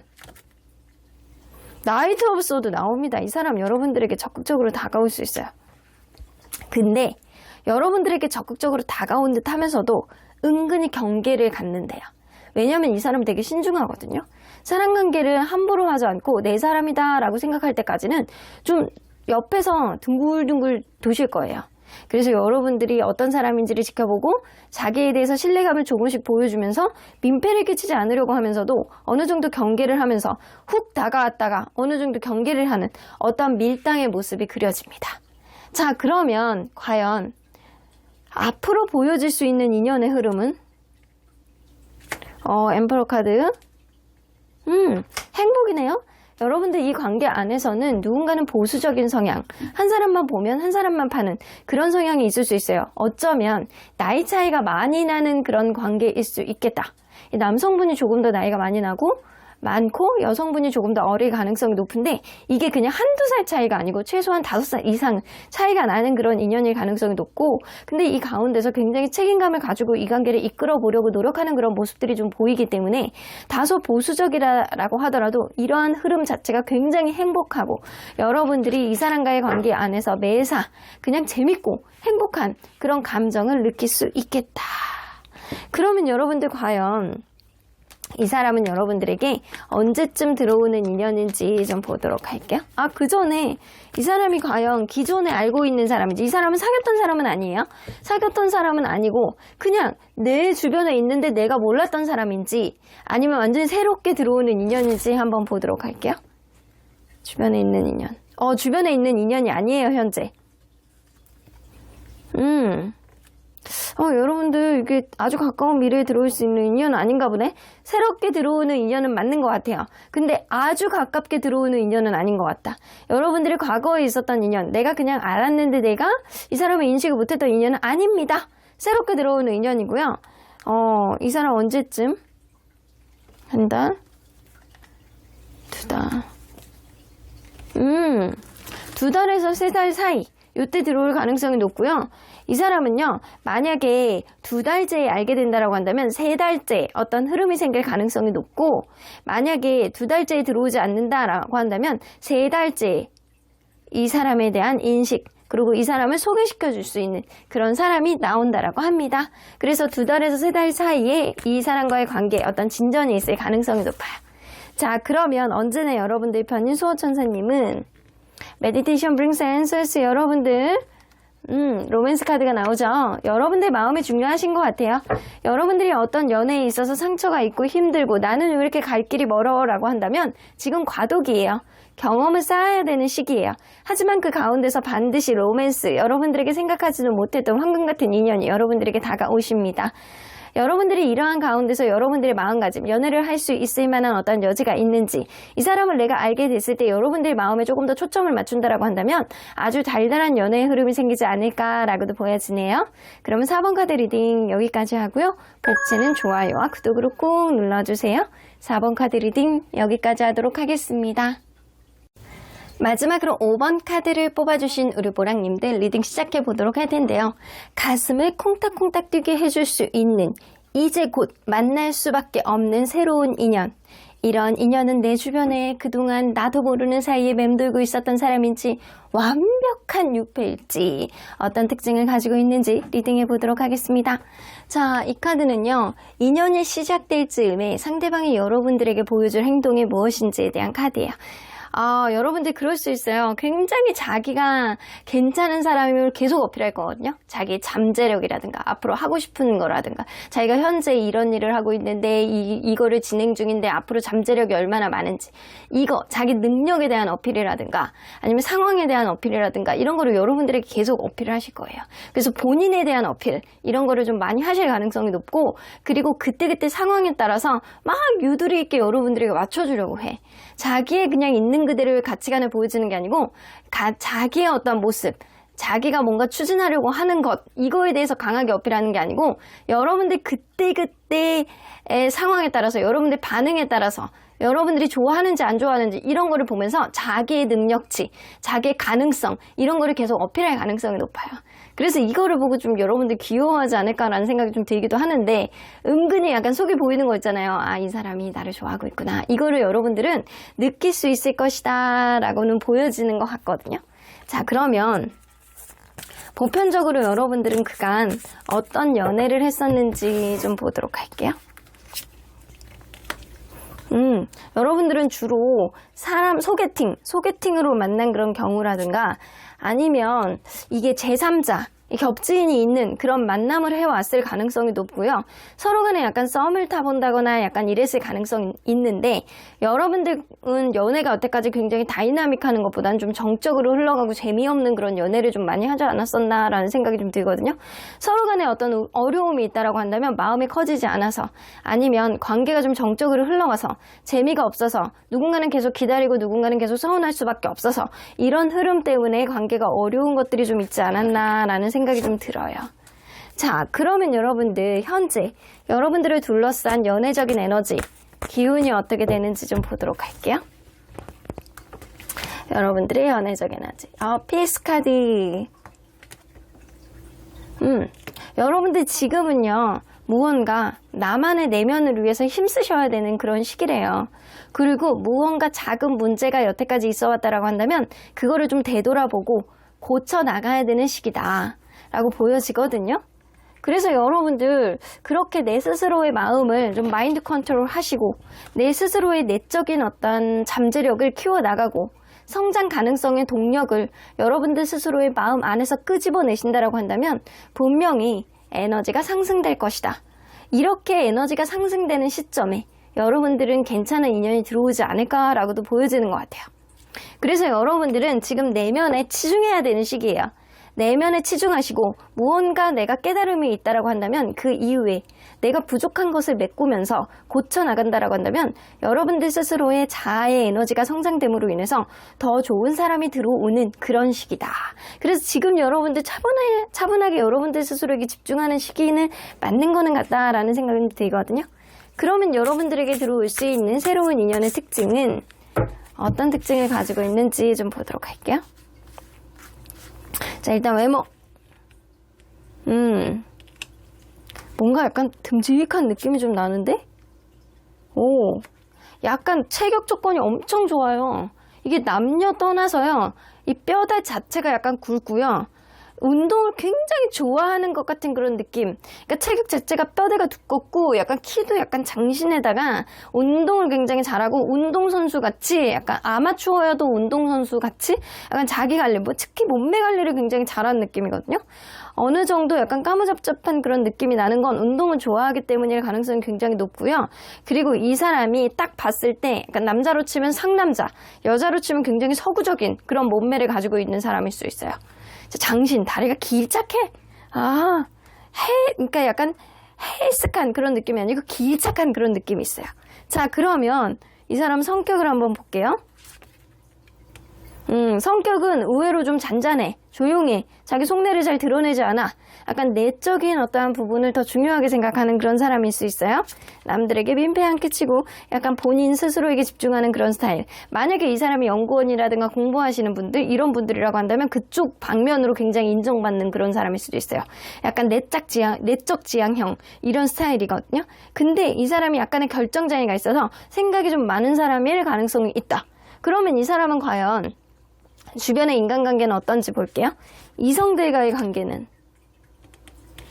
나이트 오브 소드 나옵니다. 이 사람 여러분들에게 적극적으로 다가올 수 있어요. 근데 여러분들에게 적극적으로 다가온 듯 하면서도 은근히 경계를 갖는데요. 왜냐면 이 사람은 되게 신중하거든요. 사람관계를 함부로 하지 않고 내 사람이다 라고 생각할 때까지는 좀 옆에서 둥글둥글 도실 거예요. 그래서 여러분들이 어떤 사람인지를 지켜보고 자기에 대해서 신뢰감을 조금씩 보여주면서 민폐를 끼치지 않으려고 하면서도 어느 정도 경계를 하면서 훅 다가왔다가 어느 정도 경계를 하는 어떤 밀당의 모습이 그려집니다. 자, 그러면 과연 앞으로 보여질 수 있는 인연의 흐름은 엠퍼러 카드 행복이네요. 여러분들 이 관계 안에서는 누군가는 보수적인 성향, 한 사람만 보면 한 사람만 파는 그런 성향이 있을 수 있어요. 어쩌면 나이 차이가 많이 나는 그런 관계일 수 있겠다. 남성분이 조금 더 나이가 많고 여성분이 조금 더 어릴 가능성이 높은데 이게 그냥 한두 살 차이가 아니고 최소한 5살 이상 차이가 나는 그런 인연일 가능성이 높고 근데 이 가운데서 굉장히 책임감을 가지고 이 관계를 이끌어 보려고 노력하는 그런 모습들이 좀 보이기 때문에 다소 보수적이라고 하더라도 이러한 흐름 자체가 굉장히 행복하고 여러분들이 이 사람과의 관계 안에서 매사 그냥 재밌고 행복한 그런 감정을 느낄 수 있겠다. 그러면 여러분들 과연 이 사람은 여러분들에게 언제쯤 들어오는 인연인지 좀 보도록 할게요. 그 전에 이 사람이 과연 기존에 알고 있는 사람인지 이 사람은 사귀었던 사람은 아니에요. 사귀었던 사람은 아니고 그냥 내 주변에 있는데 내가 몰랐던 사람인지 아니면 완전히 새롭게 들어오는 인연인지 한번 보도록 할게요. 주변에 있는 인연. 주변에 있는 인연이 아니에요, 현재. 여러분들 이게 아주 가까운 미래에 들어올 수 있는 인연은 아닌가 보네. 새롭게 들어오는 인연은 맞는 것 같아요. 근데 아주 가깝게 들어오는 인연은 아닌 것 같다. 여러분들이 과거에 있었던 인연, 내가 그냥 알았는데 내가 이 사람을 인식을 못했던 인연은 아닙니다. 새롭게 들어오는 인연이고요. 이 사람 언제쯤? 한 달? 2달. 2달에서 3달 사이 이때 들어올 가능성이 높고요. 이 사람은요, 만약에 2달째에 알게 된다라고 한다면 3달째 어떤 흐름이 생길 가능성이 높고, 만약에 2달째에 들어오지 않는다라고 한다면 3달째 이 사람에 대한 인식, 그리고 이 사람을 소개시켜 줄 수 있는 그런 사람이 나온다라고 합니다. 그래서 2달에서 3달 사이에 이 사람과의 관계에 어떤 진전이 있을 가능성이 높아요. 자, 그러면 언제나 여러분들 편인 수호천사님은 메디테이션 brings answers. 여러분들 로맨스 카드가 나오죠. 여러분들 마음이 중요하신 것 같아요. 여러분들이 어떤 연애에 있어서 상처가 있고 힘들고 나는 왜 이렇게 갈 길이 멀어 라고 한다면 지금 과도기예요. 경험을 쌓아야 되는 시기예요. 하지만 그 가운데서 반드시 로맨스, 여러분들에게 생각하지도 못했던 황금 같은 인연이 여러분들에게 다가오십니다. 여러분들이 이러한 가운데서 여러분들의 마음가짐, 연애를 할 수 있을 만한 어떤 여지가 있는지, 이 사람을 내가 알게 됐을 때 여러분들의 마음에 조금 더 초점을 맞춘다라고 한다면 아주 달달한 연애의 흐름이 생기지 않을까라고도 보여지네요. 그러면 4번 카드 리딩 여기까지 하고요. 복지는 좋아요와 구독으로 꼭 눌러주세요. 4번 카드 리딩 여기까지 하도록 하겠습니다. 마지막으로 5번 카드를 뽑아주신 우리 보랑님들 리딩 시작해 보도록 할 텐데요. 가슴을 콩닥콩닥 뛰게 해줄 수 있는, 이제 곧 만날 수밖에 없는 새로운 인연. 이런 인연은 내 주변에 그동안 나도 모르는 사이에 맴돌고 있었던 사람인지 완벽한 유패일지 어떤 특징을 가지고 있는지 리딩해 보도록 하겠습니다. 자, 이 카드는요. 인연이 시작될 즈음에 상대방이 여러분들에게 보여줄 행동이 무엇인지에 대한 카드예요. 여러분들 그럴 수 있어요. 굉장히 자기가 괜찮은 사람임을 계속 어필할 거거든요. 자기의 잠재력이라든가 앞으로 하고 싶은 거라든가 자기가 현재 이런 일을 하고 있는데 이거를 진행 중인데 앞으로 잠재력이 얼마나 많은지, 이거 자기 능력에 대한 어필이라든가 아니면 상황에 대한 어필이라든가 이런 거를 여러분들에게 계속 어필을 하실 거예요. 그래서 본인에 대한 어필 이런 거를 좀 많이 하실 가능성이 높고, 그리고 그때그때 상황에 따라서 막 유두리 있게 여러분들에게 맞춰주려고 해. 자기의 그냥 있는 그대로의 가치관을 보여주는 게 아니고 자기의 어떤 모습, 자기가 뭔가 추진하려고 하는 것, 이거에 대해서 강하게 어필하는 게 아니고 여러분들 그때그때의 상황에 따라서 여러분들 반응에 따라서 여러분들이 좋아하는지 안 좋아하는지 이런 거를 보면서 자기의 능력치, 자기의 가능성 이런 거를 계속 어필할 가능성이 높아요. 그래서 이거를 보고 좀 여러분들 귀여워하지 않을까라는 생각이 좀 들기도 하는데, 은근히 약간 속이 보이는 거 있잖아요. 이 사람이 나를 좋아하고 있구나. 이거를 여러분들은 느낄 수 있을 것이다 라고는 보여지는 것 같거든요. 자, 그러면 보편적으로 여러분들은 그간 어떤 연애를 했었는지 좀 보도록 할게요. 여러분들은 주로 사람 소개팅으로 만난 그런 경우라든가 아니면 이게 제3자, 겹지인이 있는 그런 만남을 해왔을 가능성이 높고요. 서로 간에 약간 썸을 타본다거나 약간 이랬을 가능성이 있는데, 여러분들은 연애가 여태까지 굉장히 다이나믹하는 것보다는 좀 정적으로 흘러가고 재미없는 그런 연애를 좀 많이 하지 않았었나라는 생각이 좀 들거든요. 서로 간에 어떤 어려움이 있다라고 한다면 마음이 커지지 않아서, 아니면 관계가 좀 정적으로 흘러가서 재미가 없어서 누군가는 계속 기다리고 누군가는 계속 서운할 수밖에 없어서 이런 흐름 때문에 관계가 어려운 것들이 좀 있지 않았나라는 생각이 좀 들어요. 자, 그러면 여러분들 현재 여러분들을 둘러싼 연애적인 에너지, 기운이 어떻게 되는지 좀 보도록 할게요. 여러분들의 연애적 에너지. 피스 카드. 여러분들 지금은요, 무언가 나만의 내면을 위해서 힘쓰셔야 되는 그런 시기래요. 그리고 무언가 작은 문제가 여태까지 있어 왔다라고 한다면 그거를 좀 되돌아보고 고쳐 나가야 되는 시기다 라고 보여지거든요. 그래서 여러분들 그렇게 내 스스로의 마음을 좀 마인드 컨트롤 하시고 내 스스로의 내적인 어떤 잠재력을 키워나가고 성장 가능성의 동력을 여러분들 스스로의 마음 안에서 끄집어내신다라고 한다면 분명히 에너지가 상승될 것이다. 이렇게 에너지가 상승되는 시점에 여러분들은 괜찮은 인연이 들어오지 않을까라고도 보여지는 것 같아요. 그래서 여러분들은 지금 내면에 치중해야 되는 시기예요. 내면에 치중하시고 무언가 내가 깨달음이 있다라고 한다면 그 이후에 내가 부족한 것을 메꾸면서 고쳐나간다라고 한다면 여러분들 스스로의 자아의 에너지가 성장됨으로 인해서 더 좋은 사람이 들어오는 그런 시기다. 그래서 지금 여러분들 차분하게 여러분들 스스로에게 집중하는 시기는 맞는 거는 같다라는 생각이 들거든요. 그러면 여러분들에게 들어올 수 있는 새로운 인연의 특징은 어떤 특징을 가지고 있는지 좀 보도록 할게요. 자, 일단 외모. 뭔가 약간 듬직한 느낌이 좀 나는데? 오, 약간 체격 조건이 엄청 좋아요. 이게 남녀 떠나서요. 이 뼈대 자체가 약간 굵고요. 운동을 굉장히 좋아하는 것 같은 그런 느낌. 그러니까 체격 자체가 뼈대가 두껍고 약간 키도 약간 장신에다가 운동을 굉장히 잘하고 운동선수 같이 약간 아마추어여도 운동선수 같이 약간 자기 관리, 뭐 특히 몸매 관리를 굉장히 잘하는 느낌이거든요. 어느 정도 약간 까무잡잡한 그런 느낌이 나는 건 운동을 좋아하기 때문일 가능성이 굉장히 높고요. 그리고 이 사람이 딱 봤을 때 약간 남자로 치면 상남자, 여자로 치면 굉장히 서구적인 그런 몸매를 가지고 있는 사람일 수 있어요. 장신, 다리가 길짝해. 그러니까 약간 헬스한 그런 느낌이 아니고 길짝한 그런 느낌이 있어요. 자, 그러면 이 사람 성격을 한번 볼게요. 성격은 의외로 좀 잔잔해, 조용해, 자기 속내를 잘 드러내지 않아. 약간 내적인 어떠한 부분을 더 중요하게 생각하는 그런 사람일 수 있어요. 남들에게 민폐 안 끼치고 약간 본인 스스로에게 집중하는 그런 스타일. 만약에 이 사람이 연구원이라든가 공부하시는 분들, 이런 분들이라고 한다면 그쪽 방면으로 굉장히 인정받는 그런 사람일 수도 있어요. 약간 내적 지향형 이런 스타일이거든요. 근데 이 사람이 약간의 결정장애가 있어서 생각이 좀 많은 사람일 가능성이 있다. 그러면 이 사람은 과연 주변의 인간관계는 어떤지 볼게요. 이성들과의 관계는,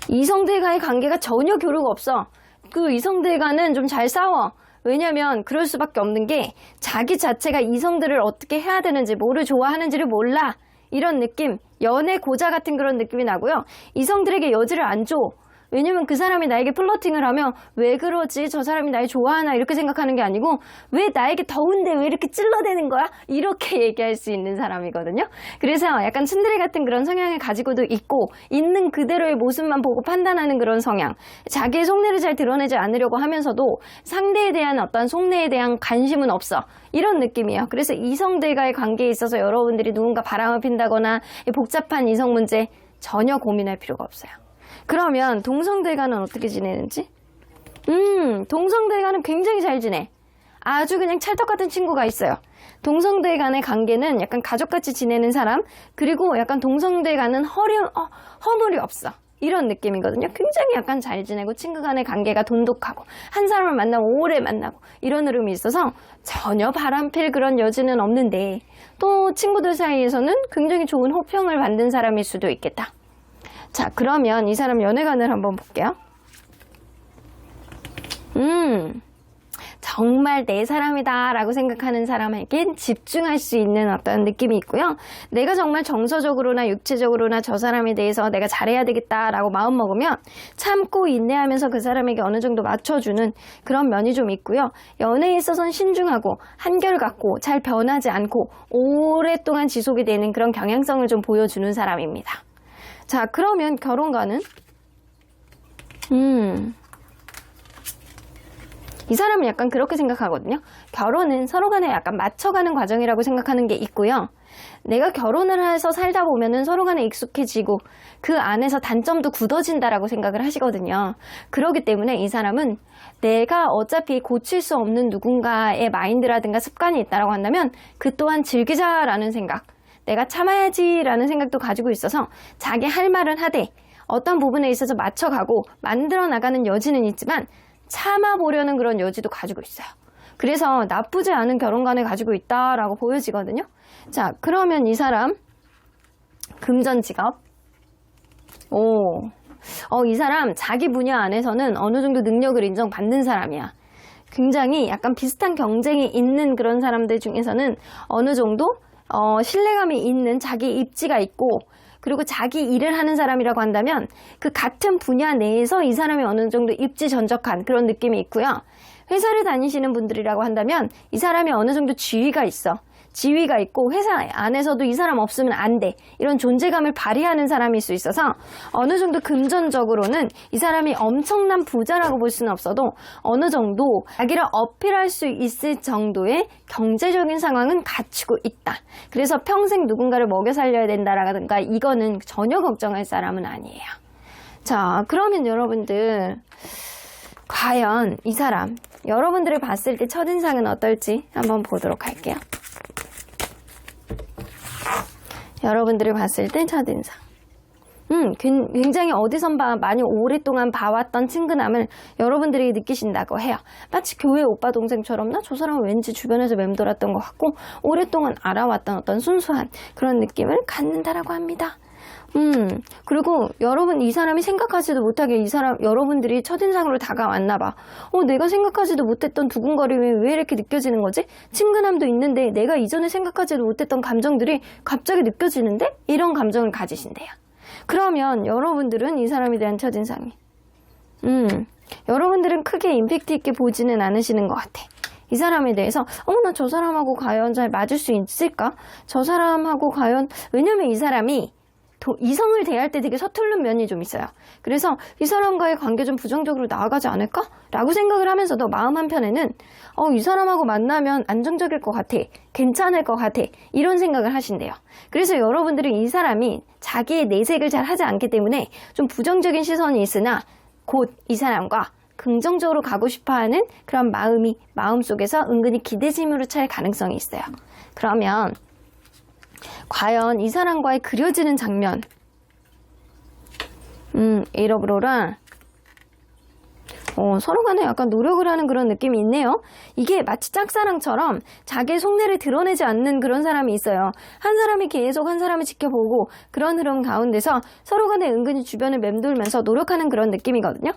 이성들과의 관계가 전혀 교류가 없어. 그 이성들과는 좀 잘 싸워. 왜냐면 그럴 수밖에 없는 게 자기 자체가 이성들을 어떻게 해야 되는지, 뭐를 좋아하는지를 몰라. 이런 느낌, 연애 고자 같은 그런 느낌이 나고요. 이성들에게 여지를 안 줘. 왜냐면 그 사람이 나에게 플러팅을 하면 왜 그러지? 저 사람이 날 좋아하나? 이렇게 생각하는 게 아니고 왜 나에게 더운데 왜 이렇게 찔러대는 거야? 이렇게 얘기할 수 있는 사람이거든요. 그래서 약간 츤데레 같은 그런 성향을 가지고도 있고 있는 그대로의 모습만 보고 판단하는 그런 성향. 자기의 속내를 잘 드러내지 않으려고 하면서도 상대에 대한 어떤 속내에 대한 관심은 없어. 이런 느낌이에요. 그래서 이성들과의 관계에 있어서 여러분들이 누군가 바람을 핀다거나 복잡한 이성 문제 전혀 고민할 필요가 없어요. 그러면 동성들과는 어떻게 지내는지? 동성들 간은 굉장히 잘 지내. 아주 그냥 찰떡 같은 친구가 있어요. 동성들 간의 관계는 약간 가족같이 지내는 사람, 그리고 약간 동성들 간은 허물이 없어. 이런 느낌이거든요. 굉장히 약간 잘 지내고 친구 간의 관계가 돈독하고 한 사람을 만나고 오래 만나고 이런 흐름이 있어서 전혀 바람필 그런 여지는 없는데 또 친구들 사이에서는 굉장히 좋은 호평을 받는 사람일 수도 있겠다. 자, 그러면 이 사람 연애관을 한번 볼게요. 정말 내 사람이다 라고 생각하는 사람에겐 집중할 수 있는 어떤 느낌이 있고요. 내가 정말 정서적으로나 육체적으로나 저 사람에 대해서 내가 잘해야 되겠다 라고 마음먹으면 참고 인내하면서 그 사람에게 어느 정도 맞춰주는 그런 면이 좀 있고요. 연애에 있어서는 신중하고 한결같고 잘 변하지 않고 오랫동안 지속이 되는 그런 경향성을 좀 보여주는 사람입니다. 자, 그러면 결혼관은? 이 사람은 약간 그렇게 생각하거든요. 결혼은 서로 간에 약간 맞춰가는 과정이라고 생각하는 게 있고요. 내가 결혼을 해서 살다 보면은 서로 간에 익숙해지고 그 안에서 단점도 굳어진다라고 생각을 하시거든요. 그렇기 때문에 이 사람은 내가 어차피 고칠 수 없는 누군가의 마인드라든가 습관이 있다라고 한다면 그 또한 즐기자라는 생각, 내가 참아야지라는 생각도 가지고 있어서 자기 할 말은 하되 어떤 부분에 있어서 맞춰가고 만들어 나가는 여지는 있지만 참아보려는 그런 여지도 가지고 있어요. 그래서 나쁘지 않은 결혼관을 가지고 있다라고 보여지거든요. 자, 그러면 이 사람 금전직업. 이 사람 자기 분야 안에서는 어느 정도 능력을 인정받는 사람이야. 굉장히 약간 비슷한 경쟁이 있는 그런 사람들 중에서는 어느 정도 신뢰감이 있는 자기 입지가 있고, 그리고 자기 일을 하는 사람이라고 한다면 그 같은 분야 내에서 이 사람이 어느 정도 입지전적한 그런 느낌이 있고요. 회사를 다니시는 분들이라고 한다면 이 사람이 어느 정도 지위가 있고 회사 안에서도 이 사람 없으면 안 돼. 이런 존재감을 발휘하는 사람일 수 있어서 어느 정도 금전적으로는 이 사람이 엄청난 부자라고 볼 수는 없어도 어느 정도 자기를 어필할 수 있을 정도의 경제적인 상황은 갖추고 있다. 그래서 평생 누군가를 먹여 살려야 된다라든가 이거는 전혀 걱정할 사람은 아니에요. 자, 그러면 여러분들 과연 이 사람 여러분들을 봤을 때 첫인상은 어떨지 한번 보도록 할게요. 여러분들이 봤을 때 첫인상. 굉장히 어디선가 많이 오랫동안 봐왔던 친근함을 여러분들이 느끼신다고 해요. 마치 교회 오빠 동생처럼 나 저 사람은 왠지 주변에서 맴돌았던 것 같고 오랫동안 알아왔던 어떤 순수한 그런 느낌을 갖는다라고 합니다. 그리고 여러분 이 사람이 생각하지도 못하게 이 사람 여러분들이 첫인상으로 다가왔나 봐. 내가 생각하지도 못했던 두근거림이 왜 이렇게 느껴지는 거지? 친근함도 있는데 내가 이전에 생각하지도 못했던 감정들이 갑자기 느껴지는데? 이런 감정을 가지신대요. 그러면 여러분들은 이 사람에 대한 첫인상이 여러분들은 크게 임팩트 있게 보지는 않으시는 것 같아. 이 사람에 대해서 나 저 사람하고 과연 잘 맞을 수 있을까? 저 사람하고 과연 왜냐면 이 사람이 이성을 대할 때 되게 서투른 면이 좀 있어요. 그래서 이 사람과의 관계 좀 부정적으로 나아가지 않을까? 라고 생각을 하면서도 마음 한편에는 이 사람하고 만나면 안정적일 것 같아. 괜찮을 것 같아. 이런 생각을 하신대요. 그래서 여러분들은 이 사람이 자기의 내색을 잘 하지 않기 때문에 좀 부정적인 시선이 있으나 곧 이 사람과 긍정적으로 가고 싶어하는 그런 마음이 마음속에서 은근히 기대심으로 찰 가능성이 있어요. 그러면 과연 이 사람과의 그려지는 장면 에러브로랑 서로 간에 약간 노력을 하는 그런 느낌이 있네요. 이게 마치 짝사랑처럼 자기의 속내를 드러내지 않는 그런 사람이 있어요. 한 사람이 계속 한 사람을 지켜보고 그런 흐름 가운데서 서로 간에 은근히 주변을 맴돌면서 노력하는 그런 느낌이거든요.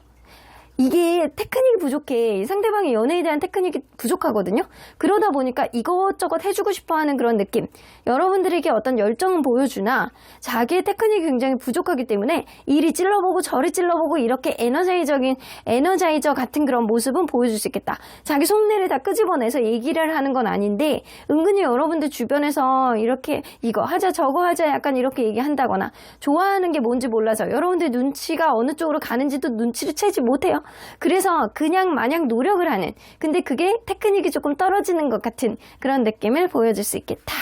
이게 테크닉이 부족해. 상대방의 연애에 대한 테크닉이 부족하거든요. 그러다 보니까 이것저것 해주고 싶어하는 그런 느낌. 여러분들에게 어떤 열정은 보여주나 자기의 테크닉이 굉장히 부족하기 때문에 이리 찔러보고 저리 찔러보고 이렇게 에너자이저 같은 그런 모습은 보여줄 수 있겠다. 자기 속내를 다 끄집어내서 얘기를 하는 건 아닌데 은근히 여러분들 주변에서 이렇게 이거 하자 저거 하자 약간 이렇게 얘기한다거나 좋아하는 게 뭔지 몰라서 여러분들 눈치가 어느 쪽으로 가는지도 눈치를 채지 못해요. 그래서 그냥 마냥 노력을 하는 근데 그게 테크닉이 조금 떨어지는 것 같은 그런 느낌을 보여줄 수 있겠다.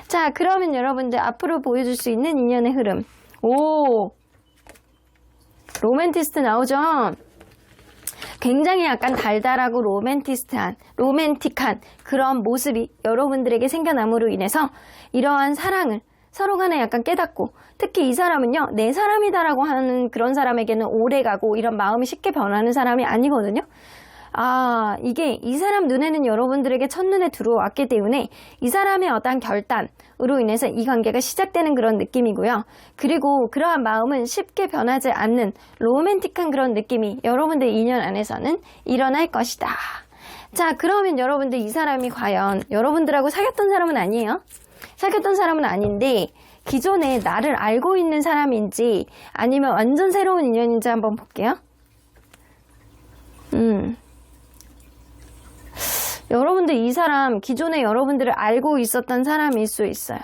자, 그러면 여러분들 앞으로 보여줄 수 있는 인연의 흐름. 로맨티스트 나오죠? 굉장히 약간 달달하고 로맨틱한 그런 모습이 여러분들에게 생겨남으로 인해서 이러한 사랑을 서로 간에 약간 깨닫고 특히 이 사람은요 내 사람이다라고 하는 그런 사람에게는 오래가고 이런 마음이 쉽게 변하는 사람이 아니거든요. 이게 이 사람 눈에는 여러분들에게 첫눈에 들어왔기 때문에 이 사람의 어떠한 결단으로 인해서 이 관계가 시작되는 그런 느낌이고요. 그리고 그러한 마음은 쉽게 변하지 않는 로맨틱한 그런 느낌이 여러분들 인연 안에서는 일어날 것이다. 자, 그러면 여러분들 이 사람이 과연 여러분들하고 사귀었던 사람은 아니에요. 사귀었던 사람은 아닌데 기존에 나를 알고 있는 사람인지 아니면 완전 새로운 인연인지 한번 볼게요. 여러분들 이 사람 기존에 여러분들을 알고 있었던 사람일 수 있어요.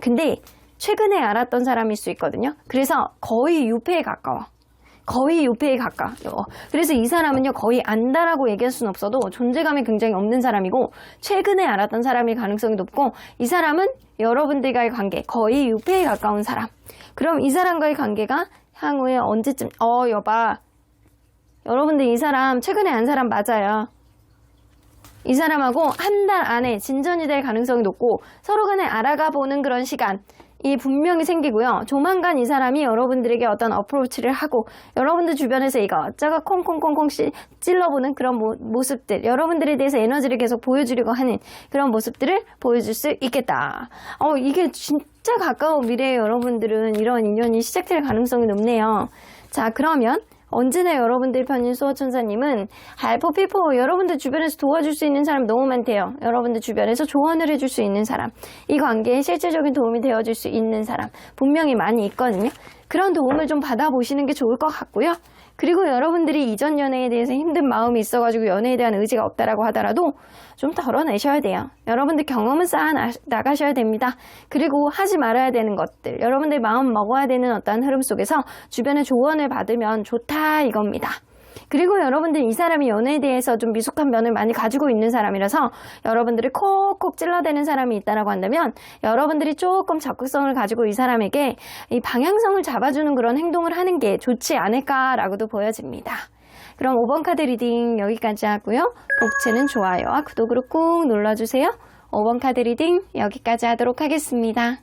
근데 최근에 알았던 사람일 수 있거든요. 그래서 거의 유패에 가까워. 그래서 이 사람은요 거의 안다라고 얘기할 수는 없어도 존재감이 굉장히 없는 사람이고 최근에 알았던 사람일 가능성이 높고 이 사람은 여러분들과의 관계 거의 유패에 가까운 사람. 그럼 이 사람과의 관계가 향후에 언제쯤 여봐 여러분들 이 사람 최근에 안 사람 맞아요. 이 사람하고 한 달 안에 진전이 될 가능성이 높고 서로 간에 알아가 보는 그런 시간이 분명히 생기고요. 조만간 이 사람이 여러분들에게 어떤 어프로치를 하고 여러분들 주변에서 이것저것 콩콩콩콩 찔러보는 그런 모습들 여러분들에 대해서 에너지를 계속 보여주려고 하는 그런 모습들을 보여줄 수 있겠다. 이게 진짜 가까운 미래에 여러분들은 이런 인연이 시작될 가능성이 높네요. 자, 그러면 언제나 여러분들 편인 수호천사님은 할포피포 여러분들 주변에서 도와줄 수 있는 사람 너무 많대요. 여러분들 주변에서 조언을 해줄 수 있는 사람 이 관계에 실질적인 도움이 되어줄 수 있는 사람 분명히 많이 있거든요. 그런 도움을 좀 받아보시는 게 좋을 것 같고요. 그리고 여러분들이 이전 연애에 대해서 힘든 마음이 있어가지고 연애에 대한 의지가 없다라고 하더라도 좀 덜어내셔야 돼요. 여러분들 경험을 쌓아 나가셔야 됩니다. 그리고 하지 말아야 되는 것들 여러분들 마음 먹어야 되는 어떤 흐름 속에서 주변의 조언을 받으면 좋다 이겁니다. 그리고 여러분들 이 사람이 연애에 대해서 좀 미숙한 면을 많이 가지고 있는 사람이라서 여러분들이 콕콕 찔러대는 사람이 있다라고 한다면 여러분들이 조금 적극성을 가지고 이 사람에게 이 방향성을 잡아주는 그런 행동을 하는 게 좋지 않을까라고도 보여집니다. 그럼 5번 카드 리딩 여기까지 하고요. 복채는 좋아요와 구독으로 꾹 눌러주세요. 5번 카드 리딩 여기까지 하도록 하겠습니다.